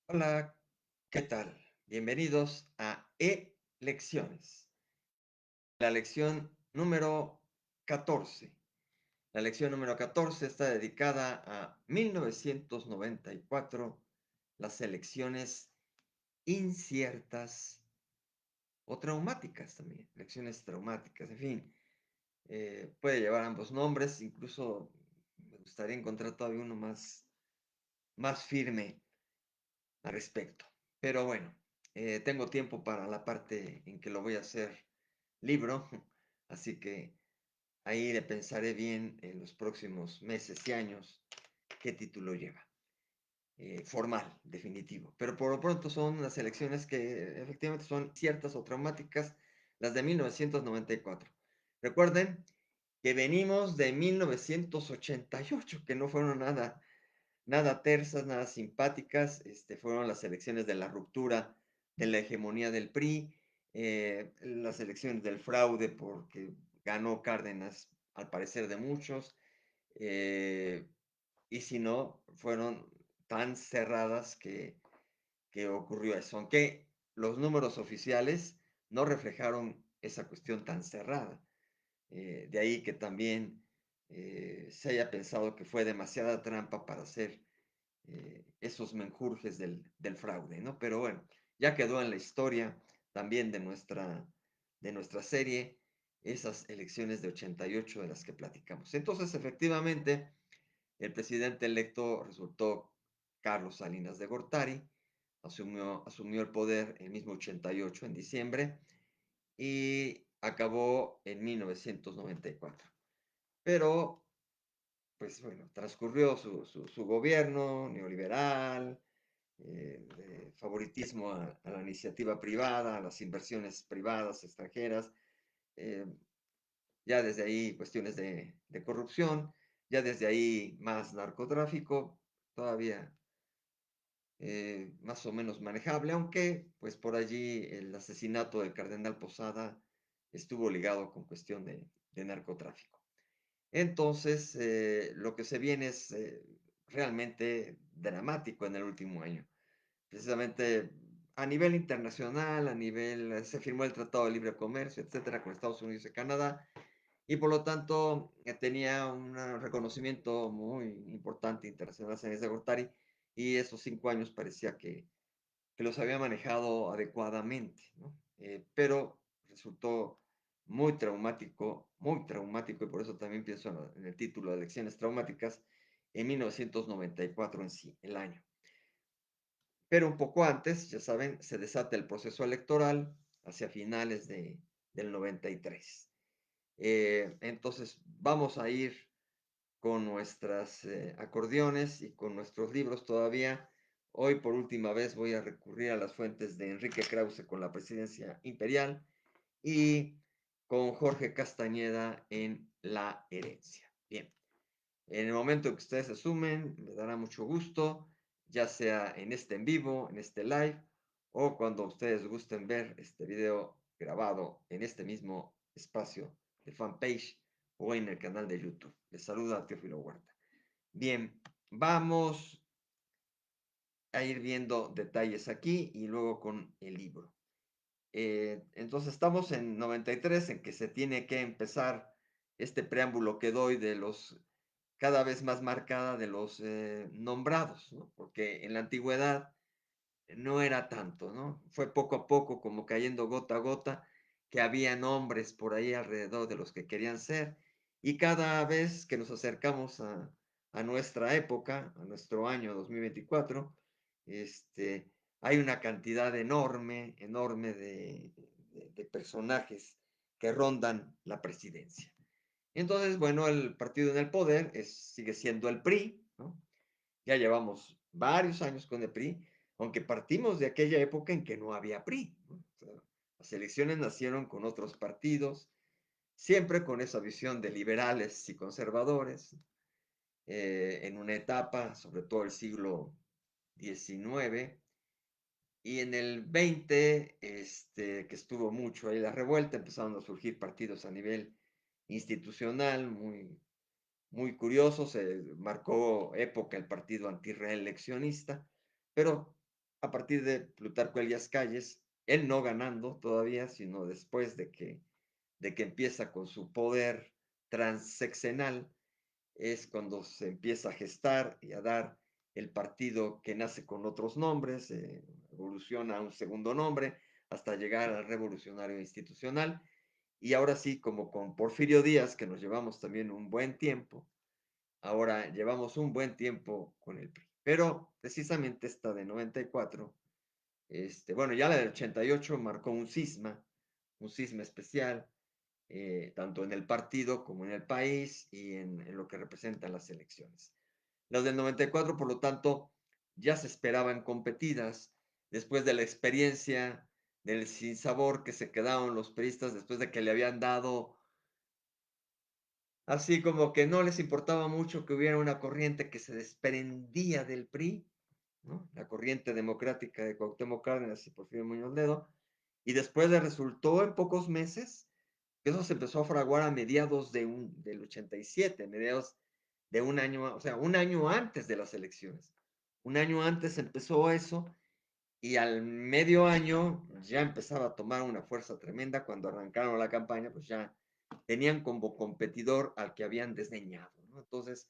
Hola, ¿qué tal? Bienvenidos a E-Lecciones, la lección número 14. La lección número 14 está dedicada a 1994, las elecciones inciertas o traumáticas también, elecciones traumáticas, en fin, puede llevar ambos nombres, incluso me gustaría encontrar todavía uno más firme al respecto. Pero bueno, tengo tiempo para la parte en que lo voy a hacer libro, así que ahí le pensaré bien en los próximos meses y años qué título lleva. Formal, definitivo. Pero por lo pronto son las elecciones que efectivamente son ciertas o traumáticas, las de 1994. Recuerden que venimos de 1988, que no fueron nada tersas, nada simpáticas, fueron las elecciones de la ruptura de la hegemonía del PRI, las elecciones del fraude porque ganó Cárdenas, al parecer de muchos, eh, y si no, fueron tan cerradas que ocurrió eso, aunque los números oficiales no reflejaron esa cuestión tan cerrada. De ahí que también se haya pensado que fue demasiada trampa para hacer esos menjurjes del fraude, ¿no? Pero bueno, ya quedó en la historia también de nuestra serie esas elecciones de 88 de las que platicamos. Entonces, efectivamente, el presidente electo resultó Carlos Salinas de Gortari, asumió el poder el mismo 88 en diciembre y acabó en 1994. Pero pues bueno, transcurrió su gobierno neoliberal, de favoritismo a la iniciativa privada, a las inversiones privadas extranjeras, eh, ya desde ahí cuestiones de corrupción, ya desde ahí más narcotráfico, todavía más o menos manejable, aunque pues por allí el asesinato del cardenal Posada estuvo ligado con cuestión de narcotráfico. Entonces, lo que se viene es realmente dramático en el último año. Precisamente a nivel internacional, se firmó el Tratado de Libre Comercio, etcétera, con Estados Unidos y Canadá, y por lo tanto tenía un reconocimiento muy importante internacional Sáenz de Gortari, y esos 5 años parecía que los había manejado adecuadamente, ¿no? Pero resultó muy traumático, y por eso también pienso en el título de Lecciones Traumáticas, en 1994 en sí, el año. Pero un poco antes, ya saben, se desata el proceso electoral hacia finales del 93. Entonces, vamos a ir con nuestras acordeones y con nuestros libros todavía. Hoy por última vez voy a recurrir a las fuentes de Enrique Krause con la presidencia imperial y con Jorge Castañeda en La herencia. Bien, en el momento que ustedes se sumen, me dará mucho gusto, ya sea en este en vivo, en este live, o cuando ustedes gusten ver este video grabado en este mismo espacio de fanpage o en el canal de YouTube. Les saluda Teófilo Huerta. Bien, vamos a ir viendo detalles aquí y luego con el libro. Entonces estamos en 93, en que se tiene que empezar este preámbulo que doy de los cada vez más marcada de los nombrados, ¿no? Porque en la antigüedad no era tanto, ¿no? Fue poco a poco, como cayendo gota a gota, que había nombres por ahí alrededor de los que querían ser, y cada vez que nos acercamos a nuestra época, a nuestro año 2024, hay una cantidad enorme de personajes que rondan la presidencia. Entonces, bueno, el partido en el poder sigue siendo el PRI, ¿no? Ya llevamos varios años con el PRI, aunque partimos de aquella época en que no había PRI, ¿no? O sea, las elecciones nacieron con otros partidos, siempre con esa visión de liberales y conservadores, en una etapa, sobre todo el siglo XIX, y en el 20, que estuvo mucho ahí la revuelta, empezaron a surgir partidos a nivel institucional muy curioso, se marcó época el partido antirreeleccionista, pero a partir de Plutarco Elías Calles, él no ganando todavía, sino después de que empieza con su poder transeccional, es cuando se empieza a gestar y a dar el partido que nace con otros nombres, evoluciona a un segundo nombre hasta llegar al revolucionario institucional. Y ahora sí, como con Porfirio Díaz, que nos llevamos también un buen tiempo, ahora llevamos un buen tiempo con el PRI. Pero precisamente esta de 94, bueno, ya la del 88 marcó un cisma especial, tanto en el partido como en el país y en lo que representan las elecciones. Las del 94, por lo tanto, ya se esperaban competidas después de la experiencia del sinsabor que se quedaron los priistas después de que le habían dado, así como que no les importaba mucho que hubiera una corriente que se desprendía del PRI, ¿no? La corriente democrática de Cuauhtémoc Cárdenas y Porfirio Muñoz Ledo, y después le resultó en pocos meses. Eso se empezó a fraguar a mediados del 87, mediados de un año, o sea, un año antes de las elecciones. Un año antes empezó eso y al medio año ya empezaba a tomar una fuerza tremenda. Cuando arrancaron la campaña, pues ya tenían como competidor al que habían desdeñado, ¿no? Entonces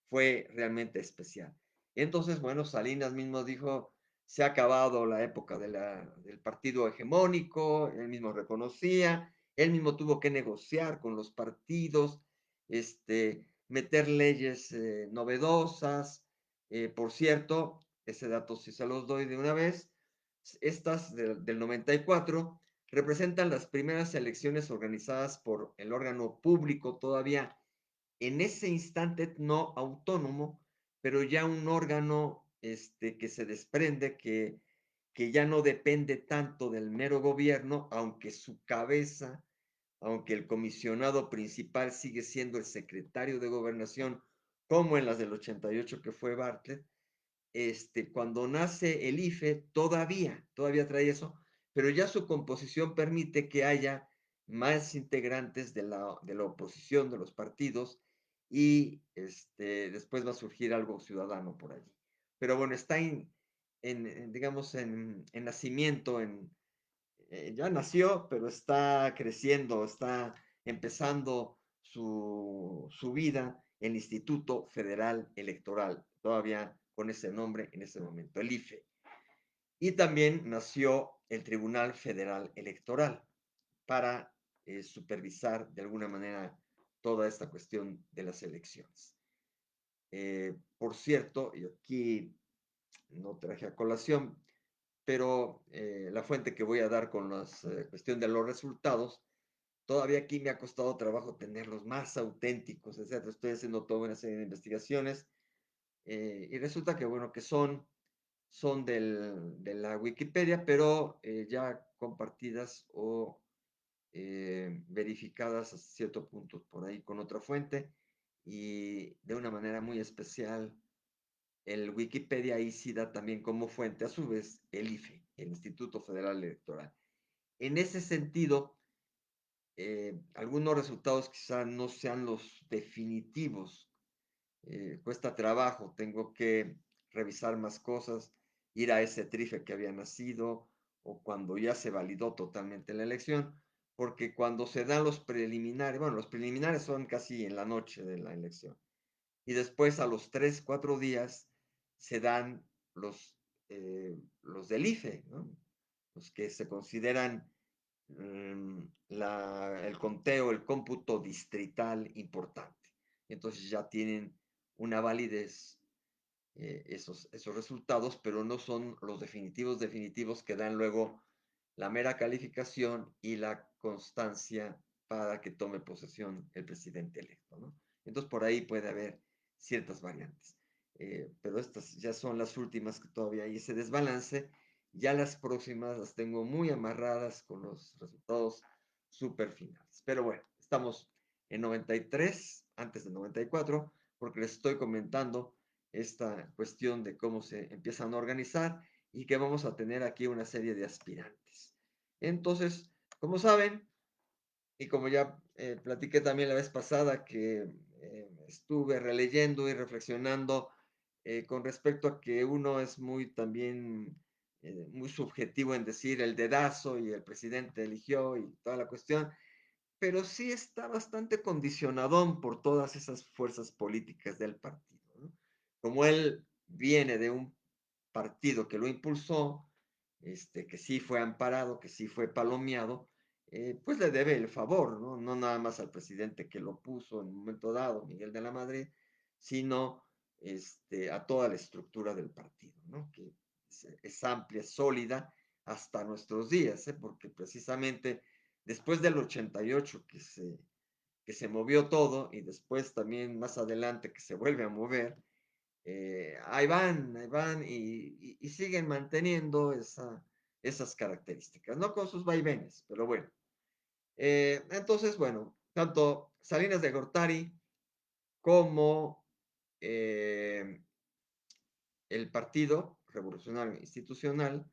fue realmente especial. Entonces, bueno, Salinas mismo dijo, se ha acabado la época del partido hegemónico, él mismo reconocía, él mismo tuvo que negociar con los partidos, meter leyes novedosas. Por cierto, ese dato sí se los doy de una vez, estas del 94 representan las primeras elecciones organizadas por el órgano público todavía en ese instante no autónomo, pero ya un órgano que se desprende, que ya no depende tanto del mero gobierno, aunque su cabeza, aunque el comisionado principal sigue siendo el secretario de gobernación, como en las del 88 que fue Bartlett. Cuando nace el IFE, todavía trae eso, pero ya su composición permite que haya más integrantes de la oposición, de los partidos, y después va a surgir algo ciudadano por allí. Pero bueno, está digamos, en nacimiento, ya nació, pero está creciendo, está empezando su vida el Instituto Federal Electoral, todavía con ese nombre en ese momento, el IFE. Y también nació el Tribunal Federal Electoral para supervisar de alguna manera toda esta cuestión de las elecciones. Por cierto, y aquí no traje a colación, pero la fuente que voy a dar con la cuestión de los resultados, todavía aquí me ha costado trabajo tenerlos más auténticos, etc. Estoy haciendo toda una serie de investigaciones y resulta que, bueno, que son de la Wikipedia, pero ya compartidas o verificadas a cierto punto por ahí con otra fuente y de una manera muy especial. El Wikipedia ahí sí da también como fuente, a su vez, el IFE, el Instituto Federal Electoral. En ese sentido, algunos resultados quizá no sean los definitivos. Cuesta trabajo, tengo que revisar más cosas, ir a ese trife que había nacido o cuando ya se validó totalmente la elección, porque cuando se dan los preliminares, bueno, los preliminares son casi en la noche de la elección, y después a los 3, 4 días se dan los del IFE, ¿no? Los que se consideran el conteo, el cómputo distrital importante. Entonces ya tienen una validez esos resultados, pero no son los definitivos que dan luego la mera calificación y la constancia para que tome posesión el presidente electo, ¿no? Entonces por ahí puede haber ciertas variantes. Pero estas ya son las últimas que todavía hay ese desbalance. Ya las próximas las tengo muy amarradas con los resultados súper finales. Pero bueno, estamos en 93, antes de 94, porque les estoy comentando esta cuestión de cómo se empiezan a organizar y que vamos a tener aquí una serie de aspirantes. Entonces, como saben, y como ya platiqué también la vez pasada, que estuve releyendo y reflexionando con respecto a que uno es muy también muy subjetivo en decir el dedazo y el presidente eligió y toda la cuestión, pero sí está bastante condicionadón por todas esas fuerzas políticas del partido, ¿no? Como él viene de un partido que lo impulsó, que sí fue amparado, que sí fue palomeado, pues le debe el favor, ¿no? No nada más al presidente que lo puso en un momento dado, Miguel de la Madrid, sino a toda la estructura del partido, ¿no? Que es amplia, sólida hasta nuestros días, ¿eh? Porque precisamente después del 88 que se movió todo y después también más adelante que se vuelve a mover, ahí van y siguen manteniendo esas características, no con sus vaivenes, pero bueno. Entonces, bueno, tanto Salinas de Gortari como eh, el Partido Revolucionario Institucional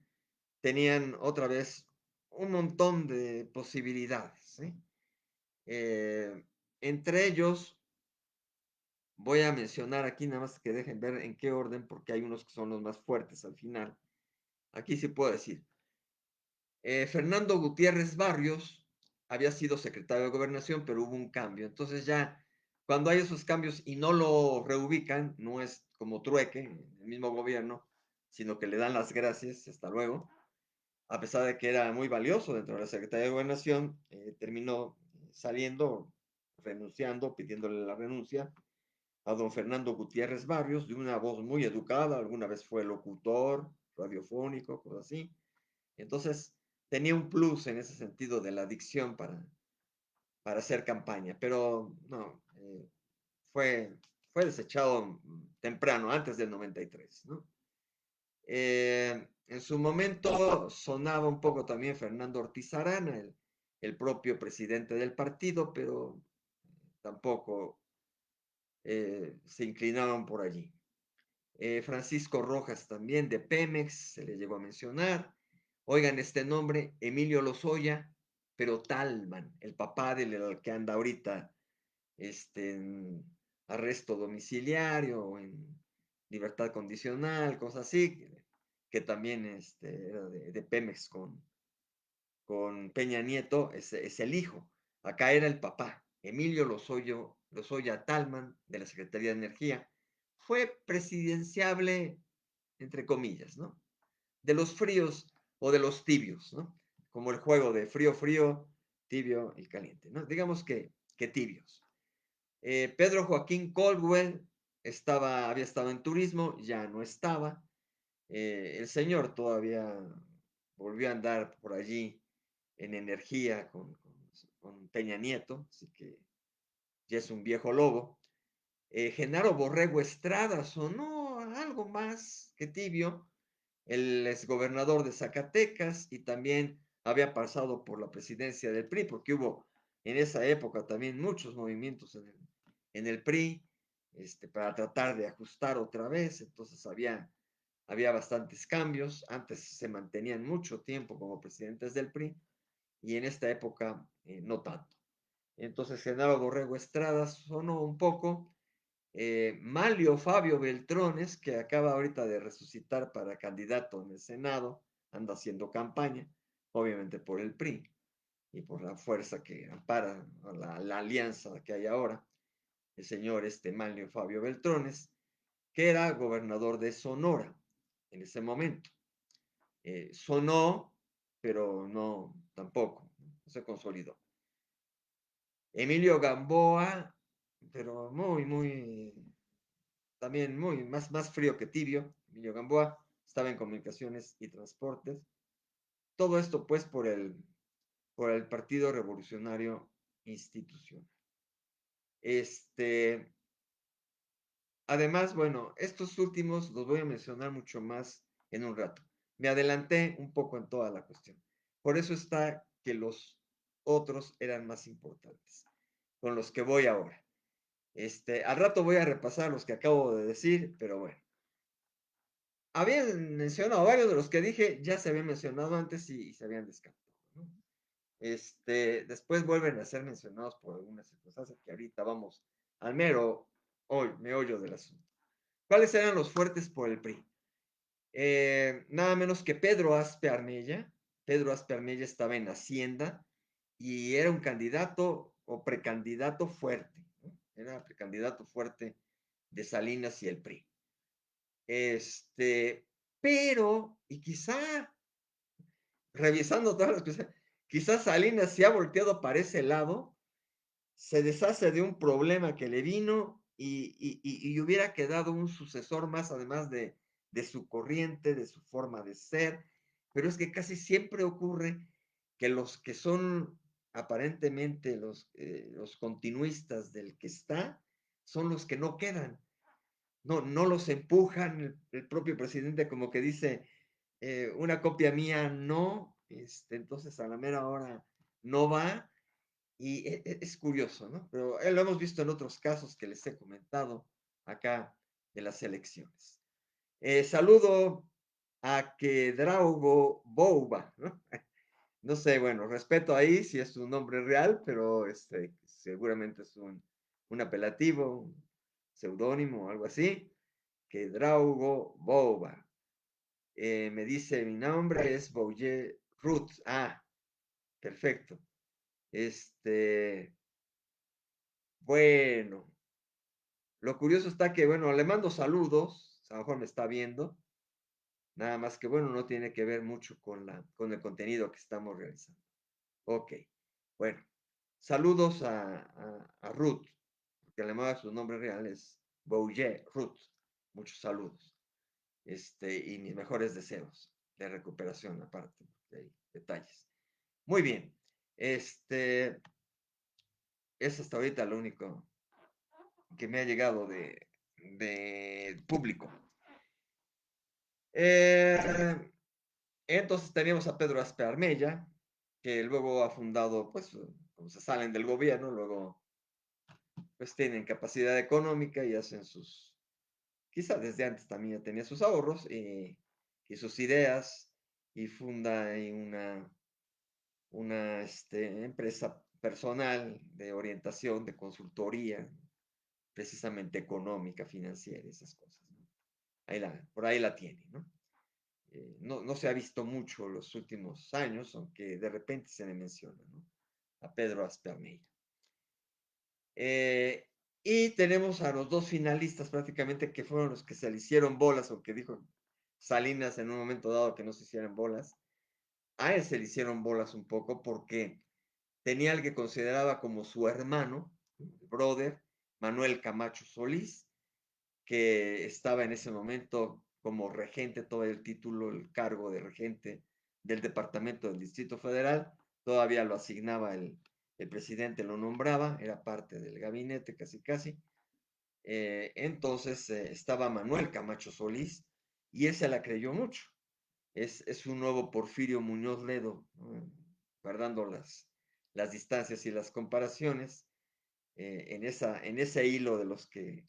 tenían otra vez un montón de posibilidades, ¿sí? Entre ellos, voy a mencionar aquí nada más que dejen ver en qué orden, porque hay unos que son los más fuertes al final. Aquí sí puedo decir. Fernando Gutiérrez Barrios había sido secretario de Gobernación, pero hubo un cambio. Entonces ya, cuando hay esos cambios y no lo reubican, no es como trueque en el mismo gobierno, sino que le dan las gracias, hasta luego. A pesar de que era muy valioso dentro de la Secretaría de Gobernación, terminó saliendo, renunciando, pidiéndole la renuncia a don Fernando Gutiérrez Barrios, de una voz muy educada, alguna vez fue locutor, radiofónico, cosas así. Entonces, tenía un plus en ese sentido de la dicción para hacer campaña, pero no, fue desechado temprano, antes del 93, ¿no? En su momento sonaba un poco también Fernando Ortiz Arana, el propio presidente del partido, pero tampoco se inclinaron por allí. Francisco Rojas también de Pemex, se le llegó a mencionar. Oigan este nombre, Emilio Lozoya, pero Talman, el papá del que anda ahorita en arresto domiciliario o en libertad condicional, cosas así, que también era de Pemex con Peña Nieto, es el hijo. Acá era el papá, Emilio Lozoya Talman, de la Secretaría de Energía. Fue presidenciable, entre comillas, ¿no? De los fríos o de los tibios, ¿no? Como el juego de frío, frío, tibio y caliente, ¿no? Digamos que tibios. Pedro Joaquín Caldwell había estado en turismo, ya no estaba. El señor todavía volvió a andar por allí en energía con Peña Nieto, así que ya es un viejo lobo. Genaro Borrego Estrada sonó algo más que tibio, el exgobernador de Zacatecas y también había pasado por la presidencia del PRI, porque hubo en esa época también muchos movimientos en el PRI, para tratar de ajustar otra vez, entonces había bastantes cambios, antes se mantenían mucho tiempo como presidentes del PRI y en esta época no tanto. Entonces Genaro Borrego Estrada sonó un poco, Malio Fabio Beltrones, que acaba ahorita de resucitar para candidato en el Senado, anda haciendo campaña, obviamente por el PRI y por la fuerza que ampara la alianza que hay ahora, el señor Malio Fabio Beltrones, que era gobernador de Sonora en ese momento. Sonó, pero no, tampoco, no se consolidó. Emilio Gamboa, pero también más frío que tibio. Emilio Gamboa estaba en comunicaciones y transportes. Todo esto pues por el Partido Revolucionario Institucional. Este, Además, bueno, estos últimos los voy a mencionar mucho más en un rato. Me adelanté un poco en toda la cuestión. Por eso está que los otros eran más importantes, con los que voy ahora. Al rato voy a repasar los que acabo de decir, pero bueno. Habían mencionado varios de los que dije, ya se habían mencionado antes y se habían descartado, ¿no? Después vuelven a ser mencionados por algunas circunstancias que ahorita vamos al meollo del asunto. ¿Cuáles eran los fuertes por el PRI? Nada menos que Pedro Aspe Armella. Pedro Aspe Armella estaba en Hacienda y era un candidato o precandidato fuerte, ¿no? Era precandidato fuerte de Salinas y el PRI. Pero, y quizá, revisando todas las cosas, quizás Salinas se ha volteado para ese lado, se deshace de un problema que le vino y hubiera quedado un sucesor más, además de su corriente, de su forma de ser. Pero es que casi siempre ocurre que los que son aparentemente los continuistas del que está, son los que no quedan. No los empujan, el propio presidente como que dice, una copia mía no, entonces a la mera hora no va, y es curioso, ¿no? Pero lo hemos visto en otros casos que les he comentado acá de las elecciones. Saludo a Kedraugo Bouba, ¿no? No sé, bueno, respeto ahí si es un nombre real, pero seguramente es un apelativo, un seudónimo o algo así. Kedraugo Bouba. Me dice, mi nombre es Bouye Ruth. Ah, perfecto. Este, bueno, lo curioso está que, bueno, le mando saludos, a lo mejor me está viendo, nada más que, bueno, no tiene que ver mucho con el contenido que estamos realizando. Ok, bueno, saludos a Ruth, porque además su nombre real es Bouye Ruth. Muchos saludos, y mis mejores deseos de recuperación aparte, porque hay detalles. Muy bien, es hasta ahorita lo único que me ha llegado de público. Entonces teníamos a Pedro Aspe Armella, que luego ha fundado, pues, como se salen del gobierno, luego, pues, tienen capacidad económica y hacen quizás desde antes también ya tenía sus ahorros y sus ideas, y funda ahí una empresa personal de orientación, de consultoría, precisamente económica, financiera, esas cosas, ¿no? Por ahí la tiene, ¿no? No se ha visto mucho los últimos años, aunque de repente se le menciona, ¿no? A Pedro Aspermeira. Y tenemos a los dos finalistas prácticamente que fueron los que se le hicieron bolas, o que dijo Salinas en un momento dado que no se hicieran bolas. A él se le hicieron bolas un poco porque tenía al que consideraba como su hermano, brother, Manuel Camacho Solís, que estaba en ese momento como regente, todo el título, el cargo de regente del departamento del Distrito Federal, todavía lo asignaba el presidente, lo nombraba, era parte del gabinete casi casi. Entonces estaba Manuel Camacho Solís y él se la creyó mucho. Es un nuevo Porfirio Muñoz Ledo, ¿no? Guardando las distancias y las comparaciones, en ese hilo de los que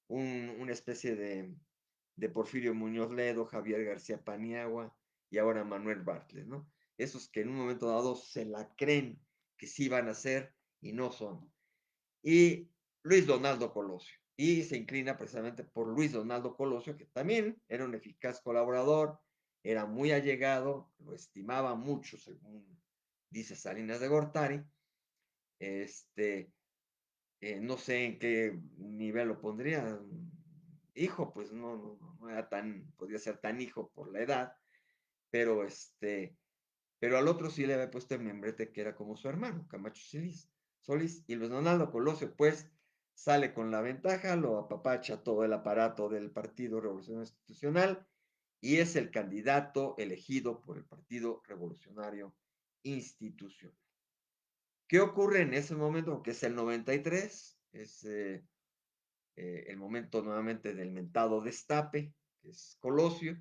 una especie de Porfirio Muñoz Ledo, Javier García Paniagua y ahora Manuel Bartlett, ¿no? Esos que en un momento dado se la creen que sí van a ser y no son. Y Luis Donaldo Colosio. Y se inclina precisamente por Luis Donaldo Colosio, que también era un eficaz colaborador, era muy allegado, lo estimaba mucho, según dice Salinas de Gortari. No sé en qué nivel lo pondría. Hijo, pues no era podía ser tan hijo por la edad, pero pero al otro sí le había puesto el membrete que era como su hermano, Camacho Solís, y Luis Donaldo Colosio, pues, sale con la ventaja, lo apapacha todo el aparato del Partido Revolucionario Institucional y es el candidato elegido por el Partido Revolucionario Institucional. ¿Qué ocurre en ese momento? Que es el 93, es el momento nuevamente del mentado destape, que es Colosio,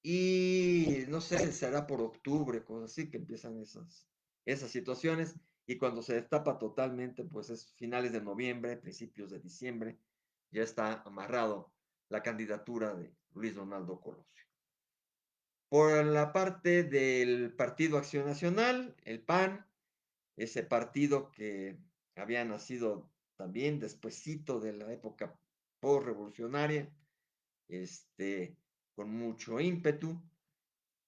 y no sé, será por octubre, cosas así, que empiezan esas situaciones, y cuando se destapa totalmente, pues es finales de noviembre, principios de diciembre, ya está amarrado la candidatura de Luis Donaldo Colosio. Por la parte del Partido Acción Nacional, el PAN, ese partido que había nacido también despuesito de la época postrevolucionaria, con mucho ímpetu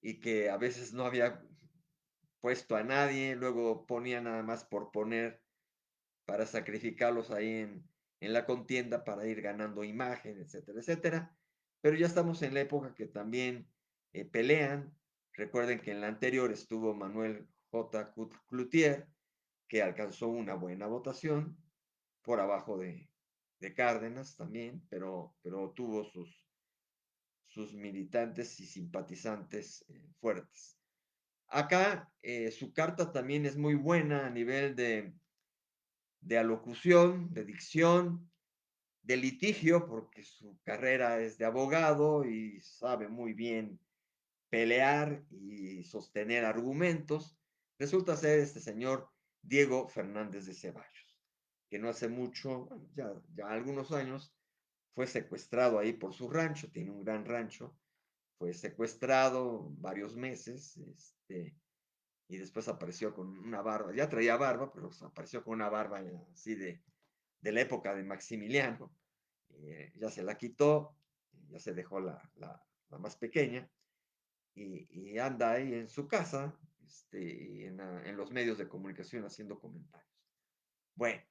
y que a veces no había puesto a nadie, luego ponía nada más por poner para sacrificarlos ahí en la contienda para ir ganando imagen, etcétera, etcétera. Pero ya estamos en la época que también pelean. Recuerden que en la anterior estuvo Manuel J. Cloutier, que alcanzó una buena votación, por abajo de Cárdenas también, pero tuvo sus militantes y simpatizantes fuertes. Acá su carta también es muy buena a nivel de alocución, de dicción, de litigio, porque su carrera es de abogado y sabe muy bien pelear y sostener argumentos. Resulta ser este señor Diego Fernández de Ceballos, que no hace mucho, bueno, ya algunos años, fue secuestrado ahí por su rancho, tiene un gran rancho, fue secuestrado varios meses, y después apareció con una barba, ya traía barba, pero apareció con una barba así de la época de Maximiliano, ya se la quitó, ya se dejó la más pequeña, y anda ahí en su casa, en los medios de comunicación haciendo comentarios. Bueno,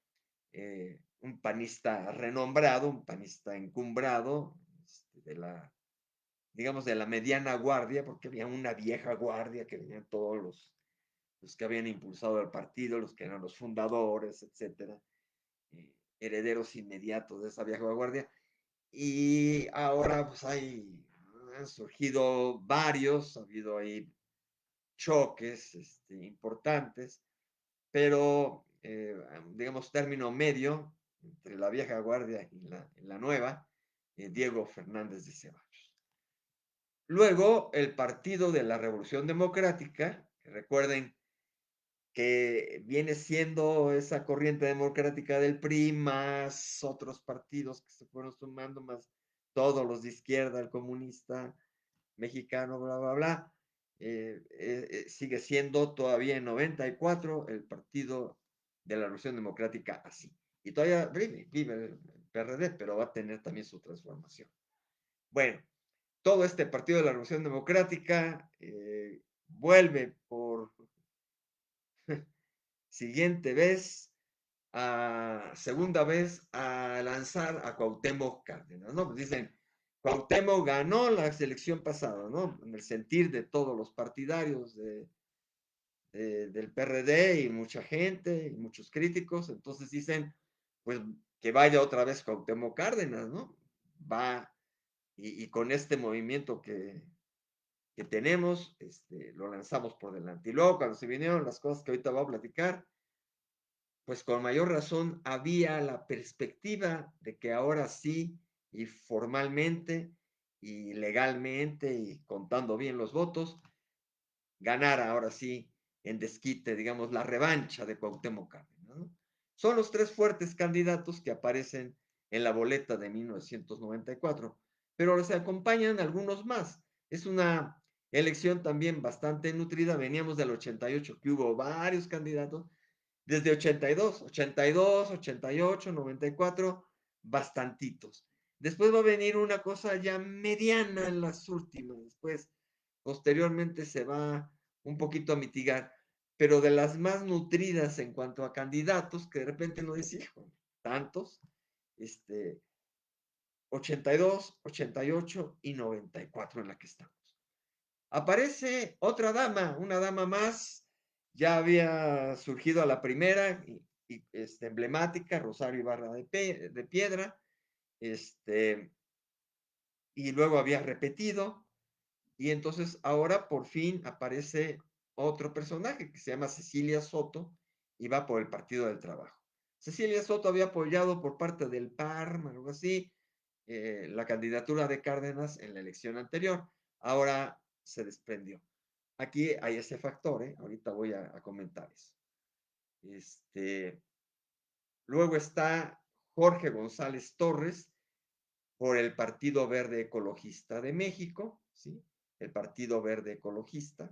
un panista renombrado, un panista encumbrado, digamos, de la mediana guardia, porque había una vieja guardia que venían todos los que habían impulsado el partido, los que eran los fundadores, etcétera, herederos inmediatos de esa vieja guardia. Y ahora pues han surgido varios, ha habido ahí choques importantes, pero digamos término medio entre la vieja guardia y la nueva, Diego Fernández de Ceballos. Luego el Partido de la Revolución Democrática, que recuerden que viene siendo esa corriente democrática del PRI, más otros partidos que se fueron sumando, más todos los de izquierda, el comunista mexicano, bla, bla, bla. Sigue siendo todavía en 94 el Partido de la Revolución Democrática así. Y todavía vive el PRD, pero va a tener también su transformación. Bueno, todo este Partido de la Revolución Democrática vuelve por siguiente vez, segunda vez, a lanzar a Cuauhtémoc Cárdenas, ¿no? Pues dicen, Cuauhtémoc ganó la selección pasada, ¿no? En el sentir de todos los partidarios del PRD y mucha gente y muchos críticos, entonces dicen, pues que vaya otra vez Cuauhtémoc Cárdenas, ¿no? Va, y con este movimiento que tenemos, lo lanzamos por delante. Y luego cuando se vinieron las cosas que ahorita voy a platicar, pues con mayor razón había la perspectiva de que ahora sí, y formalmente, y legalmente, y contando bien los votos, ganara ahora sí en desquite, digamos, la revancha de Cuauhtémoc Cárdenas, ¿no? Son los tres fuertes candidatos que aparecen en la boleta de 1994, pero los acompañan algunos más. Es una elección también bastante nutrida. Veníamos del 88, que hubo varios candidatos, desde 82, 82, 88, 94, bastantitos. Después va a venir una cosa ya mediana en las últimas, después, posteriormente se va un poquito a mitigar, pero de las más nutridas en cuanto a candidatos, que de repente no dice, hijo, tantos, 82, 88 y 94 en la que estamos. Aparece otra dama, una dama más, ya había surgido a la primera, emblemática, Rosario Ibarra de Piedra, este, y luego había repetido, y entonces ahora por fin aparece otro personaje que se llama Cecilia Soto y va por el Partido del Trabajo. Cecilia Soto había apoyado por parte del PARM, algo así, la candidatura de Cárdenas en la elección anterior. Ahora se desprendió. Aquí hay ese factor, ahorita voy a comentar eso. Luego está Jorge González Torres por el Partido Verde Ecologista de México, ¿sí? El Partido Verde Ecologista.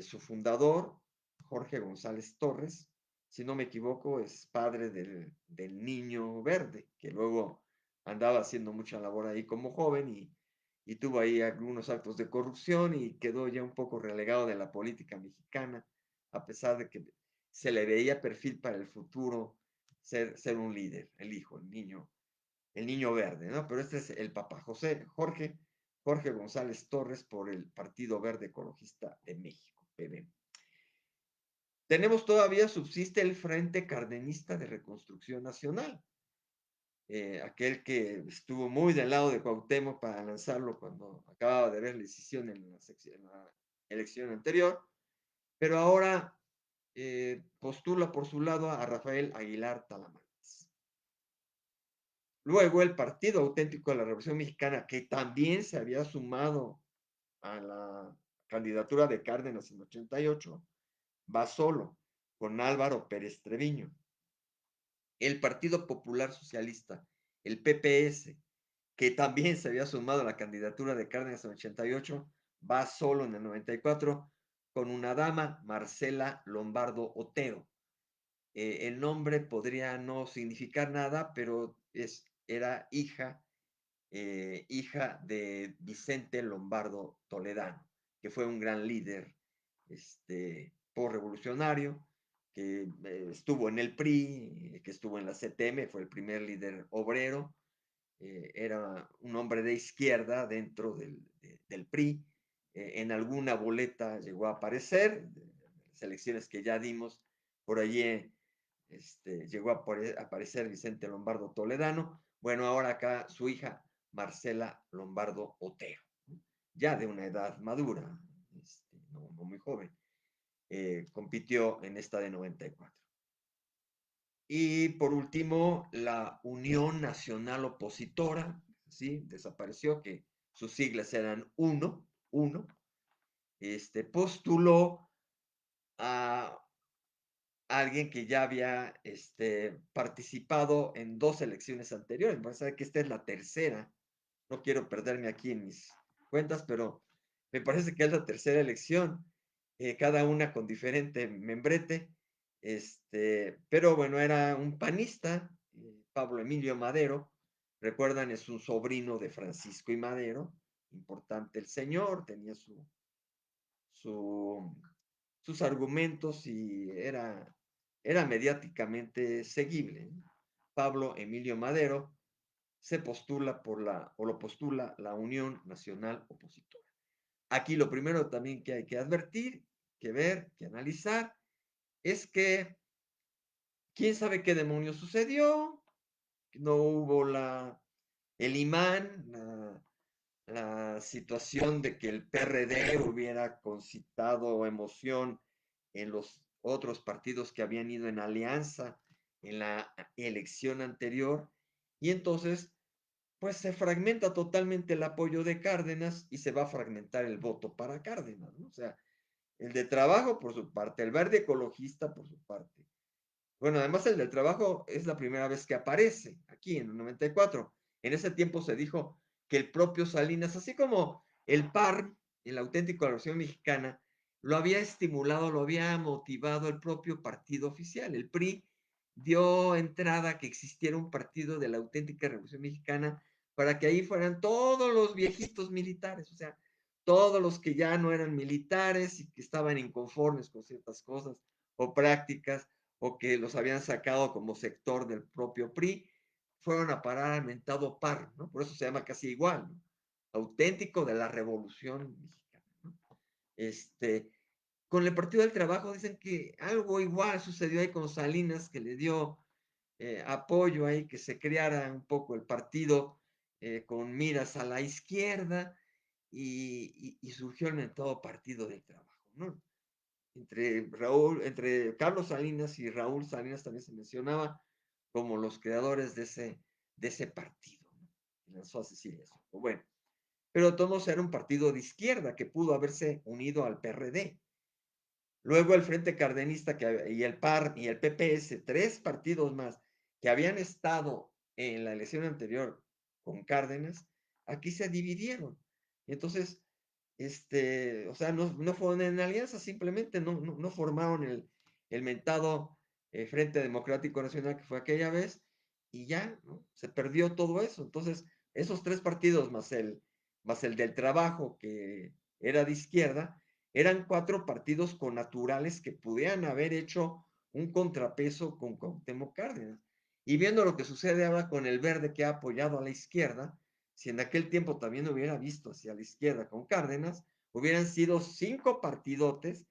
Su fundador, Jorge González Torres, si no me equivoco, es padre del Niño Verde, que luego andaba haciendo mucha labor ahí como joven y tuvo ahí algunos actos de corrupción y quedó ya un poco relegado de la política mexicana, a pesar de que se le veía perfil para el futuro ser un líder, el hijo, el niño verde, ¿no? Pero este es el papá, Jorge González Torres por el Partido Verde Ecologista de México, PV. Tenemos todavía, subsiste el Frente Cardenista de Reconstrucción Nacional, aquel que estuvo muy del lado de Cuauhtémoc para lanzarlo cuando acababa de ver la decisión en la elección anterior, pero ahora postula por su lado a Rafael Aguilar Talamantes. Luego el Partido Auténtico de la Revolución Mexicana, que también se había sumado a la candidatura de Cárdenas en 88, va solo, con Álvaro Pérez Treviño. El Partido Popular Socialista, el PPS, que también se había sumado a la candidatura de Cárdenas en 88, va solo en el 94 con una dama, Marcela Lombardo Otero. El nombre podría no significar nada, pero era hija de Vicente Lombardo Toledano, que fue un gran líder revolucionario, que estuvo en el PRI, que estuvo en la CTM, fue el primer líder obrero, era un hombre de izquierda dentro del PRI. En alguna boleta llegó a aparecer, las elecciones que ya dimos, por allí llegó a aparecer Vicente Lombardo Toledano. Bueno, ahora acá su hija Marcela Lombardo Otero, ya de una edad madura, no muy joven, compitió en esta de 94. Y por último, la Unión Nacional Opositora, ¿sí? Desapareció, que sus siglas eran UNO, postuló a alguien que ya había participado en 2 elecciones anteriores. Van a saber que esta es la tercera. No quiero perderme aquí en mis cuentas, pero me parece que es la tercera elección, cada una con diferente membrete. Pero bueno, era un panista, Pablo Emilio Madero. Recuerdan, es un sobrino de Francisco y Madero. Importante el señor, tenía su sus argumentos y era mediáticamente seguible. Pablo Emilio Madero se postula lo postula la Unión Nacional Opositora. Aquí lo primero también que hay que advertir, que ver, que analizar, es que quién sabe qué demonios sucedió, no hubo el imán, la situación de que el PRD hubiera concitado emoción en los otros partidos que habían ido en alianza en la elección anterior, y entonces pues se fragmenta totalmente el apoyo de Cárdenas y se va a fragmentar el voto para Cárdenas, ¿no? O sea, el de Trabajo por su parte, el Verde Ecologista por su parte. Bueno, además el del Trabajo es la primera vez que aparece aquí en el 94. En ese tiempo se dijo que el propio Salinas, así como el PAR, el auténtico de la Revolución Mexicana, lo había estimulado, lo había motivado el propio partido oficial. El PRI dio entrada a que existiera un partido de la auténtica Revolución Mexicana para que ahí fueran todos los viejitos militares, o sea, todos los que ya no eran militares y que estaban inconformes con ciertas cosas o prácticas, o que los habían sacado como sector del propio PRI, fueron a parar al mentado PAR, ¿no? Por eso se llama casi igual, ¿no? Auténtico de la Revolución Mexicana, ¿no? Con el Partido del Trabajo dicen que algo igual sucedió ahí con Salinas, que le dio apoyo ahí, que se creara un poco el partido con miras a la izquierda y surgió el mentado Partido del Trabajo, ¿no? Entre Carlos Salinas y Raúl Salinas también se mencionaba como los creadores de ese partido, ¿no? Lanzó a Cecilia Soto. Bueno, pero todos era un partido de izquierda que pudo haberse unido al PRD. Luego el Frente Cardenista y el PAR y el PPS, 3 partidos más que habían estado en la elección anterior con Cárdenas, aquí se dividieron. Entonces, o sea, no fueron en alianza, simplemente no formaron el mentado Frente Democrático Nacional que fue aquella vez, y ya, ¿no? Se perdió todo eso. Entonces, esos 3 partidos más más el del Trabajo, que era de izquierda, eran 4 partidos connaturales que pudieran haber hecho un contrapeso con Cuauhtémoc Cárdenas. Y viendo lo que sucede ahora con el Verde, que ha apoyado a la izquierda, si en aquel tiempo también hubiera visto hacia la izquierda con Cárdenas, hubieran sido 5 partidotes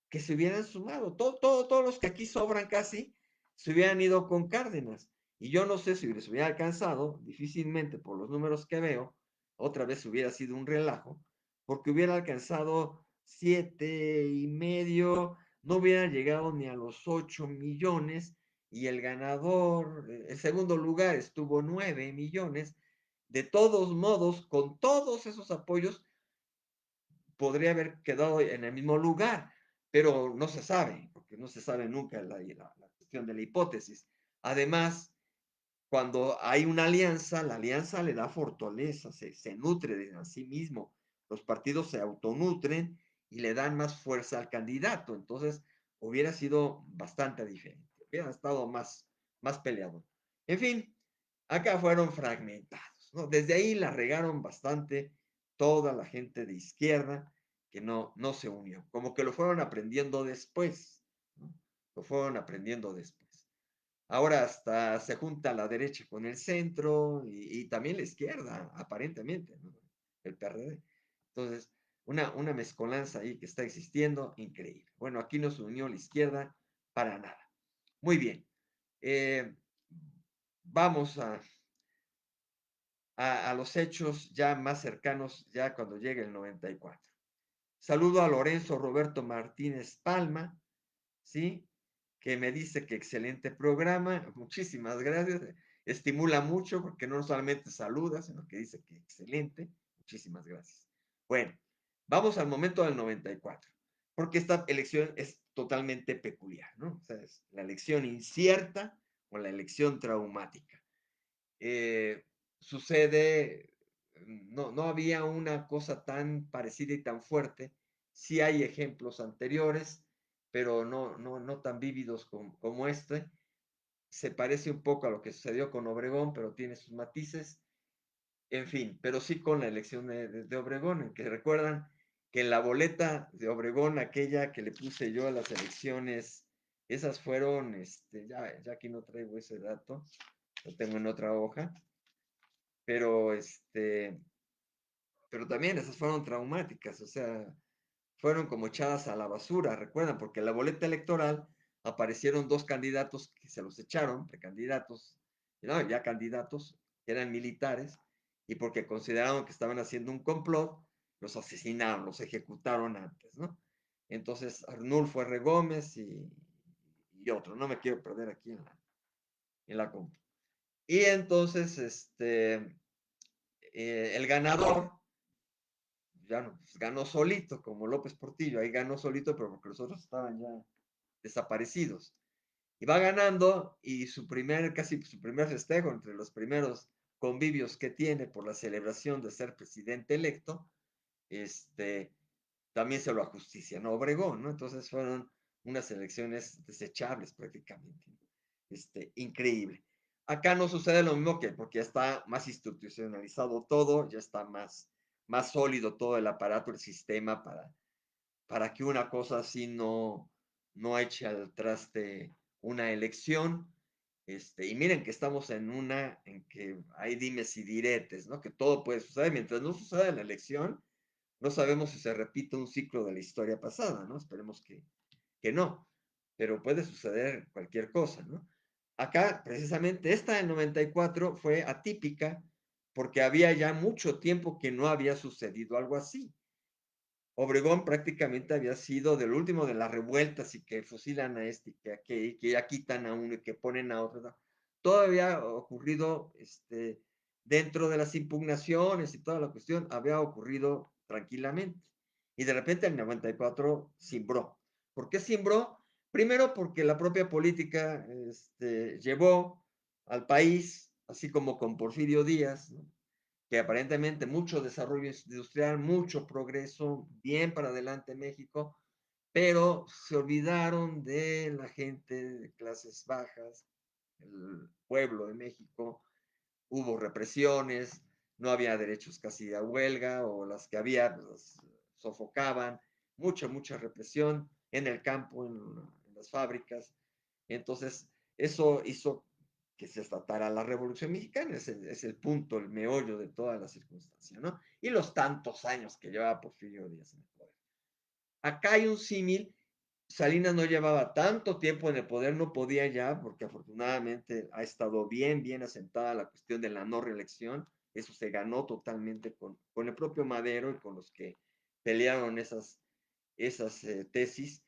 que se hubieran sumado. Todos los que aquí sobran casi se hubieran ido con Cárdenas. Y yo no sé si les hubiera alcanzado, difícilmente por los números que veo, otra vez hubiera sido un relajo, porque hubiera alcanzado 7,5, no hubiera llegado ni a los 8 millones, y el ganador, el segundo lugar, estuvo 9 millones. De todos modos, con todos esos apoyos, podría haber quedado en el mismo lugar, pero no se sabe, porque no se sabe nunca la cuestión de la hipótesis. Además, cuando hay una alianza, la alianza le da fortaleza, se nutre de a sí mismo. Los partidos se autonutren y le dan más fuerza al candidato. Entonces, hubiera sido bastante diferente, hubiera estado más peleado. En fin, acá fueron fragmentados, ¿no? Desde ahí la regaron bastante toda la gente de izquierda que no se unió, como que lo fueron aprendiendo después, ¿no? Lo fueron aprendiendo después. Ahora hasta se junta la derecha con el centro y también la izquierda, aparentemente, ¿no? El PRD. Entonces, una mezcolanza ahí que está existiendo, increíble. Bueno, aquí no se unió la izquierda para nada. Muy bien. Eh, vamos a los hechos ya más cercanos, ya cuando llegue el 94. Saludo a Lorenzo Roberto Martínez Palma, ¿sí? Que me dice que excelente programa, muchísimas gracias, estimula mucho porque no solamente saluda, sino que dice que excelente, muchísimas gracias. Bueno, vamos al momento del 94, porque esta elección es totalmente peculiar, ¿no? O sea, es la elección incierta o la elección traumática. Eh, sucede, no había una cosa tan parecida y tan fuerte. Sí hay ejemplos anteriores, pero no tan vívidos como este. Se parece un poco a lo que sucedió con Obregón, pero tiene sus matices. En fin, pero sí con la elección de Obregón, en que recuerdan que en la boleta de Obregón, aquella que le puse yo a las elecciones, esas fueron, ya aquí no traigo ese dato, lo tengo en otra hoja, pero pero también esas fueron traumáticas, o sea, fueron como echadas a la basura, recuerdan, porque en la boleta electoral aparecieron 2 candidatos que se los echaron, precandidatos, no, ya candidatos, que eran militares, y porque consideraron que estaban haciendo un complot, los asesinaron, los ejecutaron antes, ¿no? Entonces, Arnulfo R. Gómez y otro, no me quiero perder aquí en la compu. Y entonces, el ganador ya no, pues ganó solito, como López Portillo, ahí ganó solito, pero porque los otros estaban ya desaparecidos. Y va ganando y casi su primer festejo, entre los primeros convivios que tiene por la celebración de ser presidente electo, este, también se lo ajusticia, ¿no? Obregón, ¿no? Entonces fueron unas elecciones desechables prácticamente, ¿no? Increíble. Acá no sucede lo mismo que porque ya está más institucionalizado todo, ya está más sólido todo el aparato, el sistema para que una cosa así no eche al traste una elección. Y miren que estamos en una en que hay dimes y diretes, ¿no? Que todo puede suceder. Mientras no suceda la elección, no sabemos si se repite un ciclo de la historia pasada, ¿no? Esperemos que no, pero puede suceder cualquier cosa, ¿no? Acá, precisamente, esta del 94 fue atípica porque había ya mucho tiempo que no había sucedido algo así. Obregón prácticamente había sido del último de las revueltas y que fusilan a este y que ya quitan a uno y que ponen a otro, ¿no? Todo había ocurrido dentro de las impugnaciones y toda la cuestión había ocurrido tranquilamente. Y de repente el 94 cimbró. ¿Por qué cimbró? Primero porque la propia política llevó al país, así como con Porfirio Díaz, ¿no? Que aparentemente mucho desarrollo industrial, mucho progreso, bien para adelante México, pero se olvidaron de la gente de clases bajas, el pueblo de México, hubo represiones, no había derechos casi a huelga, o las que había pues, las sofocaban, mucha represión en el campo, en las fábricas. Entonces, eso hizo que se desatara la Revolución Mexicana, es el punto, el meollo de toda la circunstancia, ¿no? Y los tantos años que llevaba Porfirio Díaz en el poder. Acá hay un símil. Salinas no llevaba tanto tiempo en el poder, no podía ya, porque afortunadamente ha estado bien asentada la cuestión de la no reelección. Eso se ganó totalmente con el propio Madero y con los que pelearon esas tesis.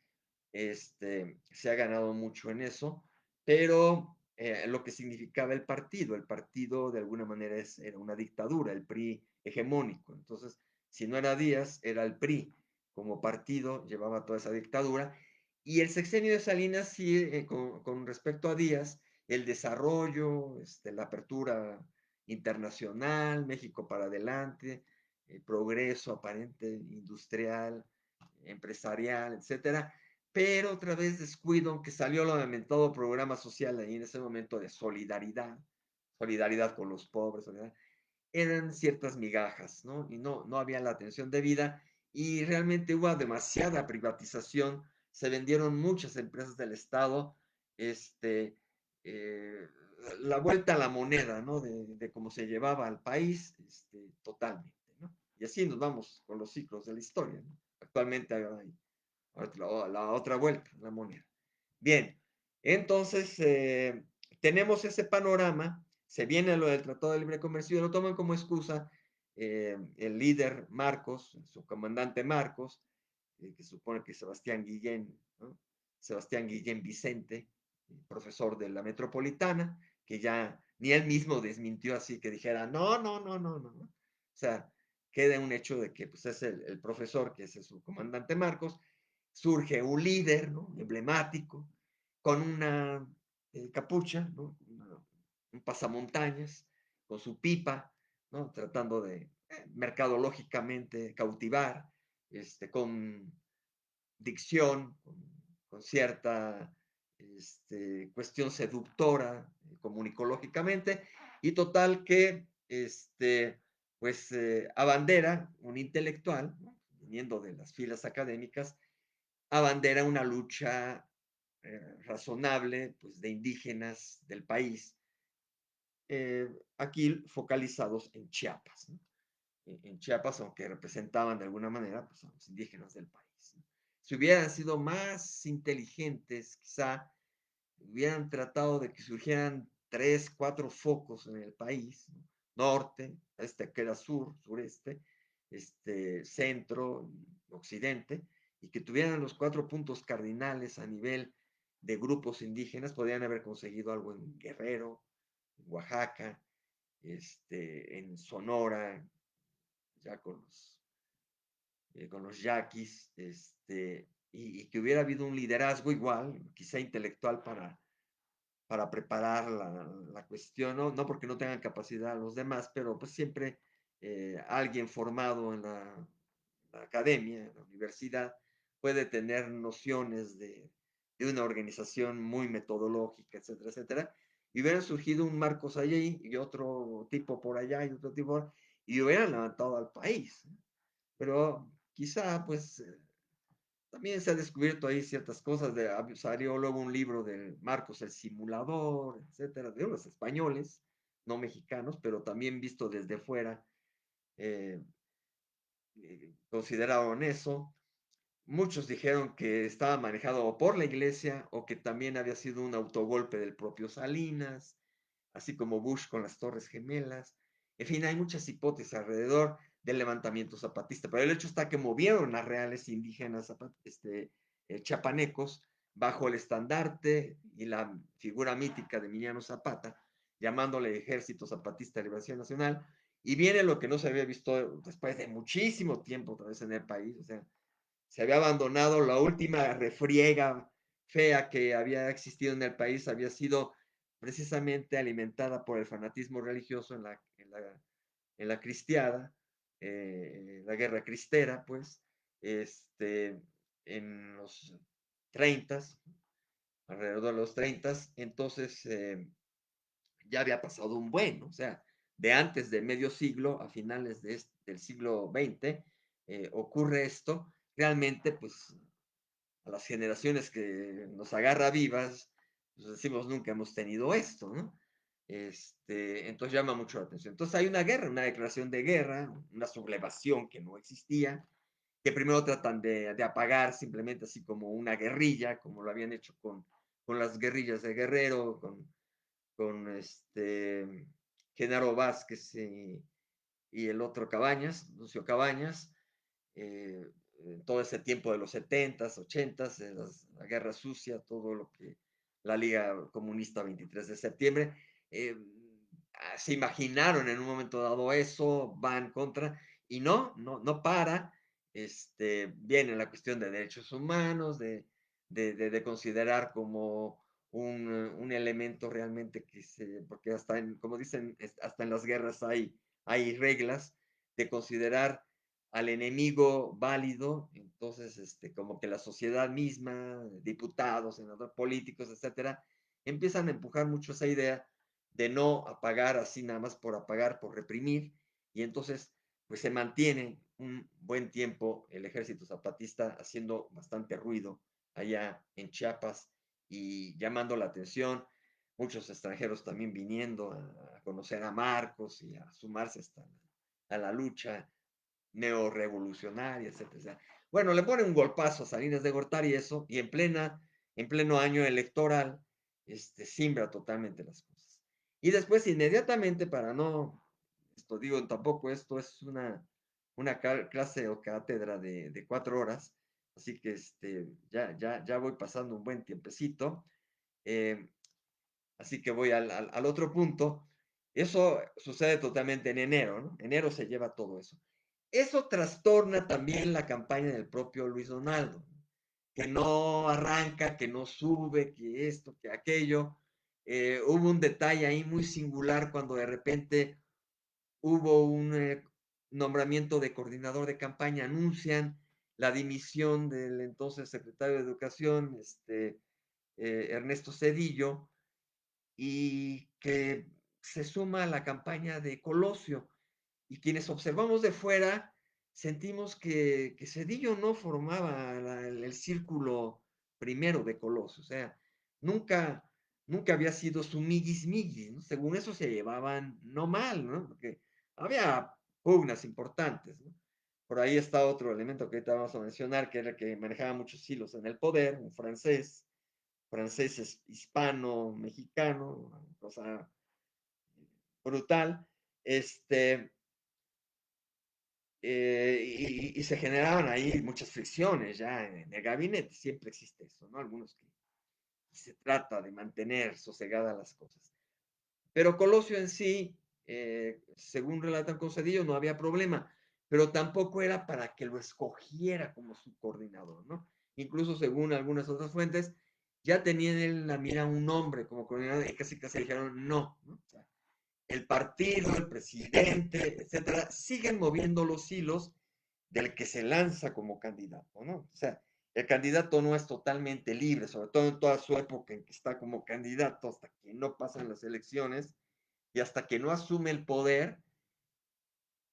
Se ha ganado mucho en eso, pero lo que significaba el partido de alguna manera era una dictadura, el PRI hegemónico. Entonces, si no era Díaz, era el PRI como partido, llevaba toda esa dictadura. Y el sexenio de Salinas, sí, con respecto a Díaz, el desarrollo, la apertura internacional, México para adelante, el progreso aparente industrial, empresarial, etcétera, pero otra vez descuido que salió el lamentado programa social ahí en ese momento de solidaridad con los pobres, eran ciertas migajas, ¿no? Y no había la atención debida y realmente hubo demasiada privatización, se vendieron muchas empresas del Estado, este, eh, la vuelta a la moneda, ¿no? De cómo se llevaba al país, totalmente, ¿no? Y así nos vamos con los ciclos de la historia, ¿no? Actualmente hay la otra vuelta, la moneda. Bien, entonces tenemos ese panorama, se viene lo del Tratado de Libre Comercio y lo toman como excusa el líder Marcos, su comandante Marcos, que supone que Sebastián Guillén, ¿no? Sebastián Guillén Vicente, profesor de la Metropolitana, que ya ni él mismo desmintió así que dijera, no. O sea, queda un hecho de que pues, es el profesor, que es su comandante Marcos, surge un líder, ¿no? Emblemático, con una capucha, ¿no? Un pasamontañas, con su pipa, ¿no? Tratando de mercadológicamente cautivar, con dicción, con cierta cuestión seductora, comunicológicamente, y total que pues abandera un intelectual, ¿no? Viniendo de las filas académicas, abandera una lucha razonable pues, de indígenas del país, aquí focalizados en Chiapas, ¿no? En Chiapas, aunque representaban de alguna manera pues, a los indígenas del país, ¿no? Si hubieran sido más inteligentes, quizá hubieran tratado de que surgieran 3, 4 focos en el país, ¿no? Norte, que era sureste, centro, occidente, y que tuvieran los 4 puntos cardinales a nivel de grupos indígenas, podrían haber conseguido algo en Guerrero, en Oaxaca, en Sonora, ya con los yaquis, y que hubiera habido un liderazgo igual, quizá intelectual, para preparar la cuestión, ¿no? Porque no tengan capacidad los demás, pero pues siempre alguien formado en la academia, en la universidad, puede tener nociones de una organización muy metodológica, etcétera, y hubieran surgido un Marcos allí y otro tipo por allá y otro tipo, y hubieran levantado al país, ¿no? Pero quizá, pues, también se ha descubierto ahí ciertas cosas, salió luego un libro de Marcos el Simulador, etcétera, de unos españoles, no mexicanos, pero también visto desde fuera, eh, consideraron eso. Muchos dijeron que estaba manejado por la iglesia o que también había sido un autogolpe del propio Salinas, así como Bush con las Torres Gemelas. En fin, hay muchas hipótesis alrededor del levantamiento zapatista, pero el hecho está que movieron a reales indígenas chiapanecos bajo el estandarte y la figura mítica de Emiliano Zapata, llamándole Ejército Zapatista de Liberación Nacional, y viene lo que no se había visto después de muchísimo tiempo otra vez en el país, o sea, se había abandonado la última refriega fea que había existido en el país, había sido precisamente alimentada por el fanatismo religioso en la cristiada, la guerra cristera, pues, en los 30, alrededor de los 30, entonces ya había pasado un buen, o sea, de antes de medio siglo, a finales del siglo XX, ocurre esto. Realmente, pues, a las generaciones que nos agarra vivas, pues decimos, nunca hemos tenido esto, ¿no? Entonces llama mucho la atención. Entonces hay una guerra, una declaración de guerra, una sublevación que no existía, que primero tratan de apagar simplemente así como una guerrilla, como lo habían hecho con las guerrillas de Guerrero, con Genaro Vázquez y el otro Cabañas, Lucio Cabañas, eh, todo ese tiempo de los 70s, 80s, la guerra sucia, todo lo que la Liga Comunista 23 de septiembre, eh, se imaginaron en un momento dado eso, van contra, y no para, viene la cuestión de derechos humanos, de considerar como un elemento realmente porque hasta como dicen, hasta en las guerras hay reglas, de considerar al enemigo válido, entonces, como que la sociedad misma, diputados, senadores, políticos, etcétera, empiezan a empujar mucho esa idea de no apagar así nada más por apagar, por reprimir, y entonces, pues se mantiene un buen tiempo el ejército zapatista haciendo bastante ruido allá en Chiapas y llamando la atención, muchos extranjeros también viniendo a conocer a Marcos y a sumarse hasta a la lucha neorrevolucionaria, etcétera. O sea, bueno, le pone un golpazo a Salinas de Gortari y eso, y en pleno año electoral, simbra totalmente las cosas. Y después, inmediatamente, para no, esto digo, tampoco esto es una clase o cátedra de 4 horas, así que ya voy pasando un buen tiempecito, eh, así que voy al otro punto. Eso sucede totalmente en enero, ¿no? Enero se lleva todo eso. Eso trastorna también la campaña del propio Luis Donaldo, que no arranca, que no sube, que esto, que aquello. Hubo un detalle ahí muy singular cuando de repente hubo un nombramiento de coordinador de campaña, anuncian la dimisión del entonces secretario de Educación, Ernesto Cedillo, y que se suma a la campaña de Colosio. Y quienes observamos de fuera, sentimos que Cedillo no formaba el círculo primero de Colosio, o sea, nunca, nunca había sido su miguis miguis, ¿no? Según eso se llevaban no mal, ¿no? Porque había pugnas importantes, ¿no? Por ahí está otro elemento que ahorita vamos a mencionar, que era el que manejaba muchos hilos en el poder, un francés hispano, mexicano, una cosa brutal, y se generaban ahí muchas fricciones ya en el gabinete, siempre existe eso, ¿no? Algunos que se trata de mantener sosegadas las cosas. Pero Colosio en sí, según relatan con Cedillo, no había problema, pero tampoco era para que lo escogiera como su coordinador, ¿no? Incluso según algunas otras fuentes, ya tenían en la mira un hombre como coordinador y casi casi dijeron no, ¿no? O sea, el partido, el presidente, etcétera, siguen moviendo los hilos del que se lanza como candidato, ¿no? O sea, el candidato no es totalmente libre, sobre todo en toda su época en que está como candidato, hasta que no pasan las elecciones y hasta que no asume el poder,